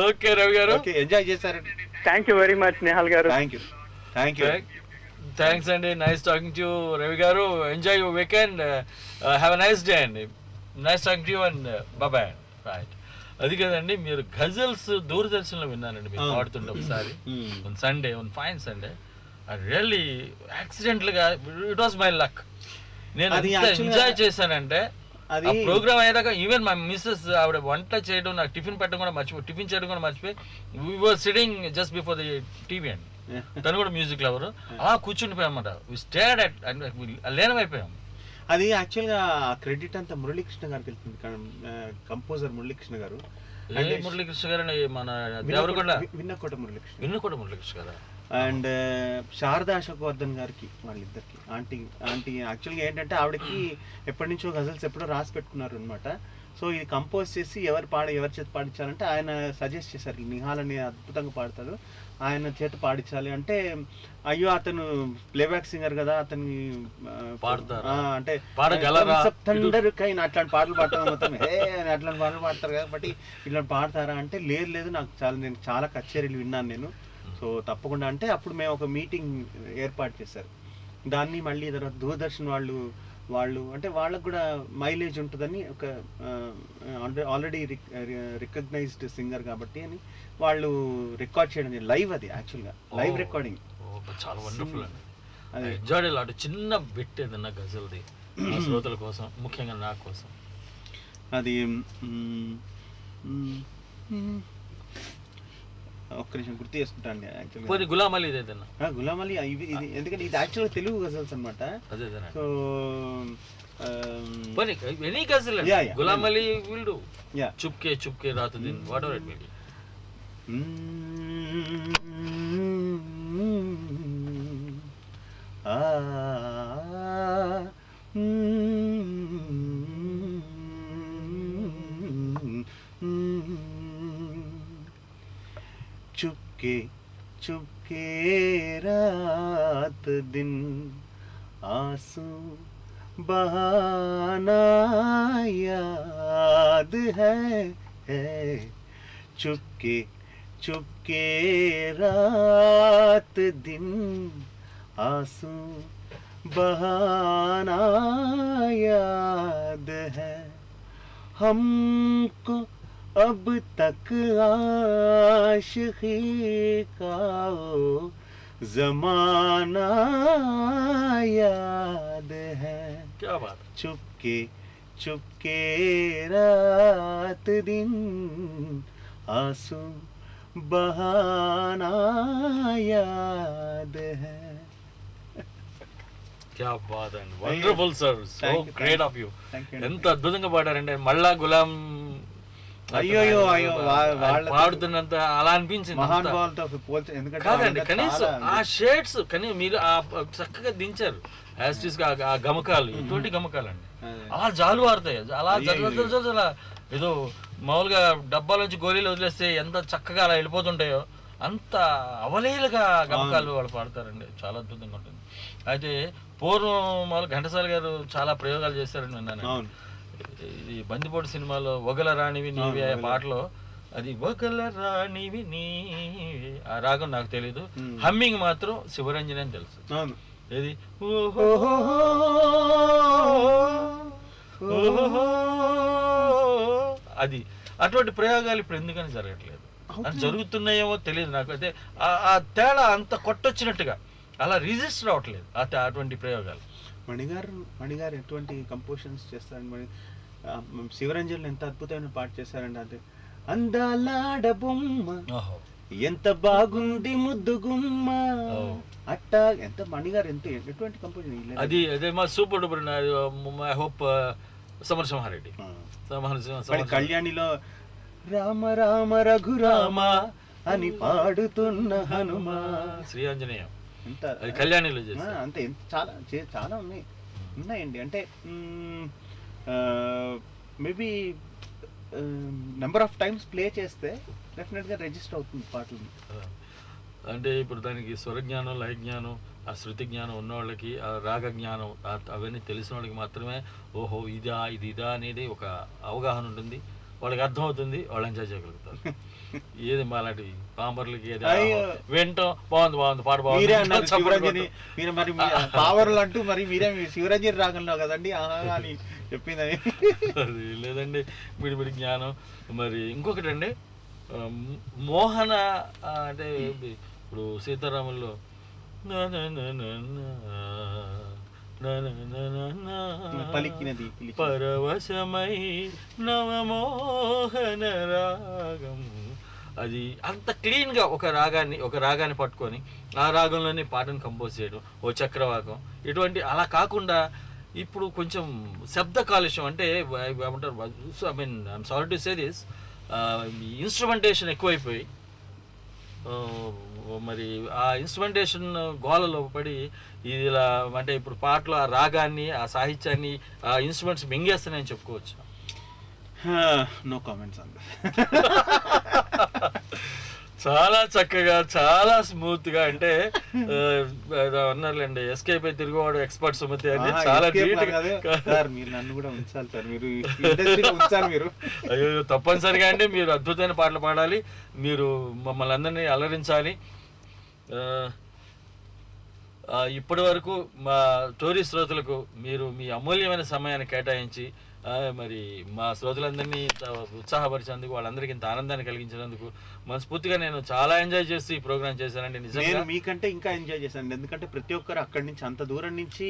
ఓకే రవి గారు, ఎంజాయ్ చేశారండి. Thank you very much Nehal గారు. థ్యాంక్స్ అండి, నైస్ టాకింగ్ టు రవి గారు. Enjoy your weekend, have a nice day అండి. Nice talking to you and bye. Right, అది కదండి, మీరు గజల్స్ దూరదర్శన్లో విన్నానండి మీరు పాడుతుంటే ఒకసారి సండే, ఫైన్ సండే. రియల్లీ యాక్సిడెంటల్గా ఇట్ వాస్ మై లక్. నేను ఎంజాయ్ చేశానంటే ప్రోగ్రామ్ అయ్యాక ఈవెన్ మా మిస్సెస్ ఆవిడ వంట చేయడం, నాకు టిఫిన్ చేయడం కూడా మర్చిపోయి we were sitting just before the TV అండి. తను కూడా మ్యూజిక్ లవర్, అలా కూర్చుండిపోయామన్నమాట. వి స్టేడ్ అట్ లీనమైపోయాం. అది యాక్చువల్గా క్రెడిట్ అంతా మురళీకృష్ణ గారికి వెళ్తుంది, కంపోజర్ మురళీకృష్ణ గారు. మురళీకృష్ణ గారు మన దేవరకొండ విన్నకోట మురళీకృష్ణ గారు అండ్ శారదా అశోకవర్ధన్ గారికి, వాళ్ళిద్దరికి ఆంటీ యాక్చువల్గా ఏంటంటే ఆవిడకి ఎప్పటి నుంచో గజల్స్ ఎప్పుడో రాసి పెట్టుకున్నారు అనమాట. సో ఇది కంపోజ్ చేసి ఎవరి చేత పాడించాలంటే ఆయన సజెస్ట్ చేశారు, నిహాల్ అని అద్భుతంగా పాడతాడు, ఆయన చేత పాడించాలి అంటే, అయ్యో అతను ప్లేబ్యాక్ సింగర్ కదా, అతన్ని అంటే థండర్కైనా అట్లాంటి పాటలు పాడతాను మొత్తం అట్లాంటి పాటలు పాడతారు కాబట్టి ఇట్లాంటి పాడతారా అంటే, లేదు నేను చాలా కచేరీలు విన్నాను నేను, సో తప్పకుండా అంటే అప్పుడు మేము ఒక మీటింగ్ ఏర్పాటు చేశారు. దాన్ని మళ్ళీ తర్వాత దూరదర్శన్ వాళ్ళు అంటే వాళ్ళకు కూడా మైలేజ్ ఉంటుందని, ఒక ఆల్రెడీ రికగ్నైజ్డ్ సింగర్ కాబట్టి అని వాళ్ళు రికార్డ్ చేయడం, లైవ్, అది యాక్చువల్గా లైవ్ రికార్డింగ్. చాలా వండర్ఫుల్ అండి, అది ఎంజాయ్ అలాంటి చిన్న బిట్ ఏదన్నా గజల్ది శ్రోతల కోసం, ముఖ్యంగా నా కోసం. అది ఒక్క నిమిషం గుర్తు చేసుకుంటాను. యాక్చువల్గా గులాం అలీ ఏదైనా గులాం అలీ ఎందుకంటే ఇది యాక్చువల్గా తెలుగు గజల్స్ అనమాట. So any ghazal Ghulam Ali will do, Chupke Chupke Raat Din, whatever it may be. Chupke Chupke रात दिन आंसू बहाना याद है चुपके चुपके रात दिन आंसू बहाना याद है हमको अब तक आशिकी का ज़माना याद है। क्या बात। चुपके चुपके रात दिन आंसू बहाना याद है। क्या बात అండి, wonderful sir, so great of you. ఎంత అద్భుతంగా పాడారంటే మళ్ళా గులాం అయ్యో పాడుతున్నంత అలా అనిపించింది. కాదండి, కనీసం ఆ షేడ్స్ కానీ మీరు చక్కగా దించారు. యాస్టిస్ ఆ గమకాలు, ఎటువంటి గమకాలు అండి, అలా జాలు ఆరుతాయి, అలా అలా ఏదో మామూలుగా డబ్బాల నుంచి గోళీలు వదిలేస్తే ఎంత చక్కగా అలా వెళ్ళిపోతుంటాయో అంత అవలీలుగా గమకాలు వాళ్ళు పాడతారండి. చాలా అద్భుతంగా ఉంటుంది. అయితే పూర్వం మామూలు ఘంటసాల గారు చాలా ప్రయోగాలు చేశారని విన్నాను. ఇది బందిపోటు సినిమాలో ఒగల రాణివి నీవి అనే పాటలో అది ఒగల రాణివి నీవి ఆ రాగం నాకు తెలీదు, హమ్మింగ్ మాత్రం శివరంజని అని తెలుసు. ఏది అది అటువంటి ప్రయోగాలు ఇప్పుడు ఎందుకని జరగట్లేదు, అది జరుగుతున్నాయేమో తెలియదు నాకు. అయితే ఆ తేడా అంత కొట్టొచ్చినట్టుగా అలా రిజిస్టర్ అవ్వట్లేదు అటువంటి ప్రయోగాలు. మణిగారు ఎటువంటి కంపోజిషన్స్ చేస్తారండి. శివరంజన్ ఎంత అద్భుతమైన పాట చేశారండి. అంటే అందాలాడ బొమ్మ ఎంత బాగుంది ముద్దు గుమ్మ అట్టా ఎంత మణిగారు ఎంత ఎటువంటి కంపోజిషన్ అది అదే మా super duper. I hope Samarasimha Reddy కళ్యాణిలో రామ రామ రఘురామ అని పాడుతున్న హనుమా శ్రీ ఆంజనేయ ఎంత కళ్యాణిలో అంతే చాలా చాలా ఉన్నాయండి. అంటే maybe number of times play చేస్తే డెఫినెట్గా రిజిస్టర్ అవుతుంది పాటలు. అంటే ఇప్పుడు దానికి స్వరజ్ఞానం, లయజ్ఞానం, ఆ శృతి జ్ఞానం ఉన్న వాళ్ళకి, ఆ రాగ జ్ఞానం అవన్నీ తెలిసిన వాళ్ళకి మాత్రమే ఓహో ఇది ఇదా అనేది ఒక అవగాహన ఉంటుంది, వాళ్ళకి అర్థమవుతుంది, వాళ్ళు ఎంజాయ్ చేయగలుగుతారు. ఏది మా అలాంటి పాంబర్లకి వింటాం బాగుంది పాట బాగుంది మరి పావర్లు అంటూ మరి మీరే శివరంజన్ రాగంలో కదండి అని చెప్పింది. అది లేదండి మిడిమిడి జ్ఞానం. మరి ఇంకొకటి అండి మోహన అంటే ఇప్పుడు సీతారాముల్లో పలికినది పరవశమై నవమోహన రాగం, అది అంత క్లీన్గా ఒక రాగాన్ని పట్టుకొని ఆ రాగంలోనే పాటను కంపోజ్ చేయడం, ఓ చక్రవాకం ఇటువంటి అలా కాకుండా ఇప్పుడు కొంచెం శబ్ద కాలుష్యం అంటే ఏమంటారు, I mean I'm sorry to say this, instrumentation ఎక్కువైపోయి మరి ఆ ఇన్స్ట్రుమెంటేషన్ గోలలో పడి ఇది ఇలా అంటే ఇప్పుడు పాటలు ఆ రాగాన్ని, ఆ సాహిత్యాన్ని, ఆ ఇన్స్ట్రుమెంట్స్ మింగేస్తున్నాయని చెప్పుకోవచ్చు. నో కామెంట్స్ అండి. చాలా చక్కగా చాలా స్మూత్ గా అంటే అన్నారులేండి ఎస్కేప్ అయి తిరుగువాడు ఎక్స్పర్ట్ సుమతి అని చాలా అయ్యో తప్పనిసరిగా అండి మీరు అద్భుతమైన పాటలు పాడాలి, మీరు మమ్మల్ని అందరినీ అలరించాలి. ఇప్పటి వరకు మా టోరీ శ్రోతలకు మీరు మీ అమూల్యమైన సమయాన్ని కేటాయించి మరి మా శ్రోతలందరినీ ఉత్సాహపరిచేందుకు, వాళ్ళందరికీ ఇంత ఆనందాన్ని కలిగించినందుకు మనస్ఫూర్తిగా నేను చాలా ఎంజాయ్ చేసి ఈ ప్రోగ్రామ్ చేశానండి. నిజంగా మీకంటే ఇంకా ఎంజాయ్ చేశాను, ఎందుకంటే ప్రతి ఒక్కరు అక్కడి నుంచి అంత దూరం నుంచి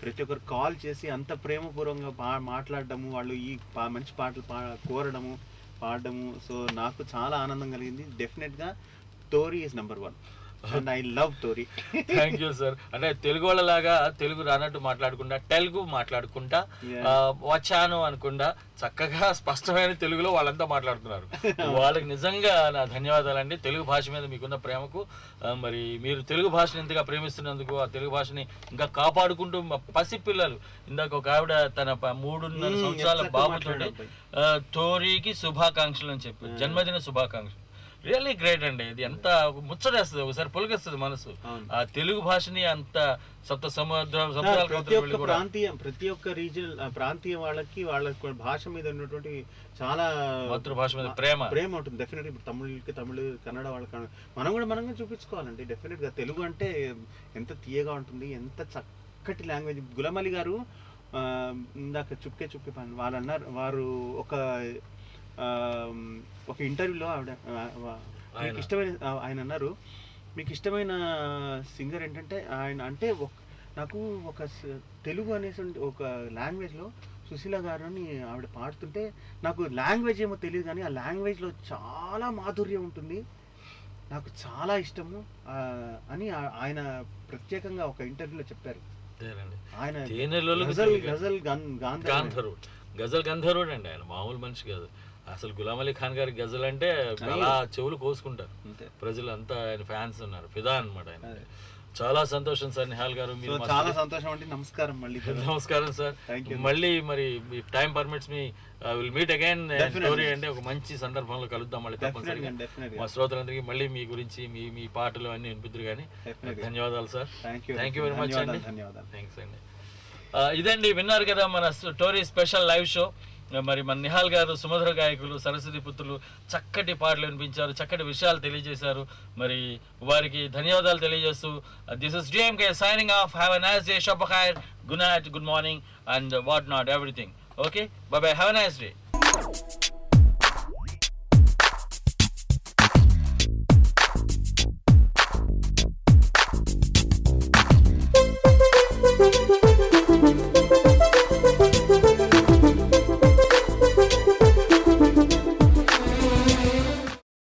ప్రతి ఒక్కరు కాల్ చేసి అంత ప్రేమపూర్వకంగా మాట్లాడడము, వాళ్ళు ఈ మంచి పాటలు కోరడము, పాడడము. సో నాకు చాలా ఆనందం కలిగింది. డెఫినెట్గా Tori is number 1 and I love Tori. Thank you sir. అంటే తెలుగు వాళ్ళలాగా తెలుగు రానట్టు మాట్లాడకుండా తెలుగు మాట్లాడుకుంటా వచ్చాను అనుకుండా చక్కగా స్పష్టమైన తెలుగులో వాళ్ళంతా మాట్లాడుతున్నారు. వాళ్ళకి నిజంగా నా ధన్యవాదాలండి. తెలుగు భాష మీద మీకున్న ప్రేమకు, మరి మీరు తెలుగు భాషను ఇంతగా ప్రేమిస్తున్నందుకు, ఆ తెలుగు భాషని ఇంకా కాపాడుకుంటూ పసిపిల్లలు ఇందాక ఒక ఆవిడ తన 3.5 సంవత్సరాల బాబుతోటి టోరీకి శుభాకాంక్షలు అని చెప్పి జన్మదిన శుభాకాంక్షలు రియల్లీ గ్రేట్ అండి. ఇది ఎంత ముచ్చటేస్తుంది, ఒకసారి పొలిగేస్తుంది మనసు. ఆ తెలుగు భాషని అంత సప్త సముద్రం ప్రతి ఒక్క రీజనల్ ప్రాంతీయ వాళ్ళకి వాళ్ళ భాష మీద ఉన్నటువంటి చాలా మాతృభాష మీద ప్రేమ ఉంటుంది డెఫినెట్గా. ఇప్పుడు తమిళ్ కన్నడ వాళ్ళకి మనం కూడా చూపించుకోవాలండి డెఫినెట్గా. తెలుగు అంటే ఎంత తీయగా ఉంటుంది, ఎంత చక్కటి లాంగ్వేజ్. గులాం అలీ గారు ఇందాక చుక్కే వాళ్ళు అన్నారు, వారు ఒక ఇంటర్వ్యూలో మీకు ఇష్టమైన ఆయన అన్నారు, మీకు ఇష్టమైన సింగర్ ఏంటంటే ఆయన అంటే నాకు ఒక తెలుగు అనేసి ఒక లాంగ్వేజ్లో సుశీల గారు అని ఆవిడ పాడుతుంటే నాకు లాంగ్వేజ్ ఏమో తెలియదు కానీ ఆ లాంగ్వేజ్లో చాలా మాధుర్యం ఉంటుంది, నాకు చాలా ఇష్టము అని ఆయన ప్రత్యేకంగా ఒక ఇంటర్వ్యూలో చెప్పారు. ఆయన గజల్ గంధర్వుడు అండి, ఆయన మామూలు మనిషి కాదు అసలు. గులాం అలీ ఖాన్ గారి గజల్ అంటే అలా చెవులు కోసుకుంటారు ప్రజలు అంతా, ఆయన ఫ్యాన్స్ ఉన్నారు, ఫిదా అన్నమాట ఆయన. చాలా సంతోషం సార్ నిహాల్ గారు, మీరు చాలా సంతోషం అండి. నమస్కారం మళ్ళీ. నమస్కారం సార్. మళ్ళీ మరి time permits me will meet again story అంటే ఒక మంచి సందర్భంలో కలుద్దాం మళ్ళీ తప్పనిసరిగా. మా శ్రోతలందరికీ మళ్ళీ మీ గురించి మీ పాటలు అన్ని వినిపిద్దరు కానీ. ధన్యవాదాలు sir. Thank you very much అండి. థ్యాంక్స్ అండి. ఇదండి విన్నారు కదా మన స్టోరీ స్పెషల్ లైవ్ షో. మరి మన నిహాల్ గారు సుమధుర గాయకులు, సరస్వతి పుత్రులు, చక్కటి పాటలు వినిపించారు, చక్కటి విషయాలు తెలియజేశారు. మరి వారికి ధన్యవాదాలు తెలియజేస్తూ this is DMK signing off. Have a nice day, షబ్ ఖైర్, good night, good morning and what not everything. Okay, bye bye, have a nice day.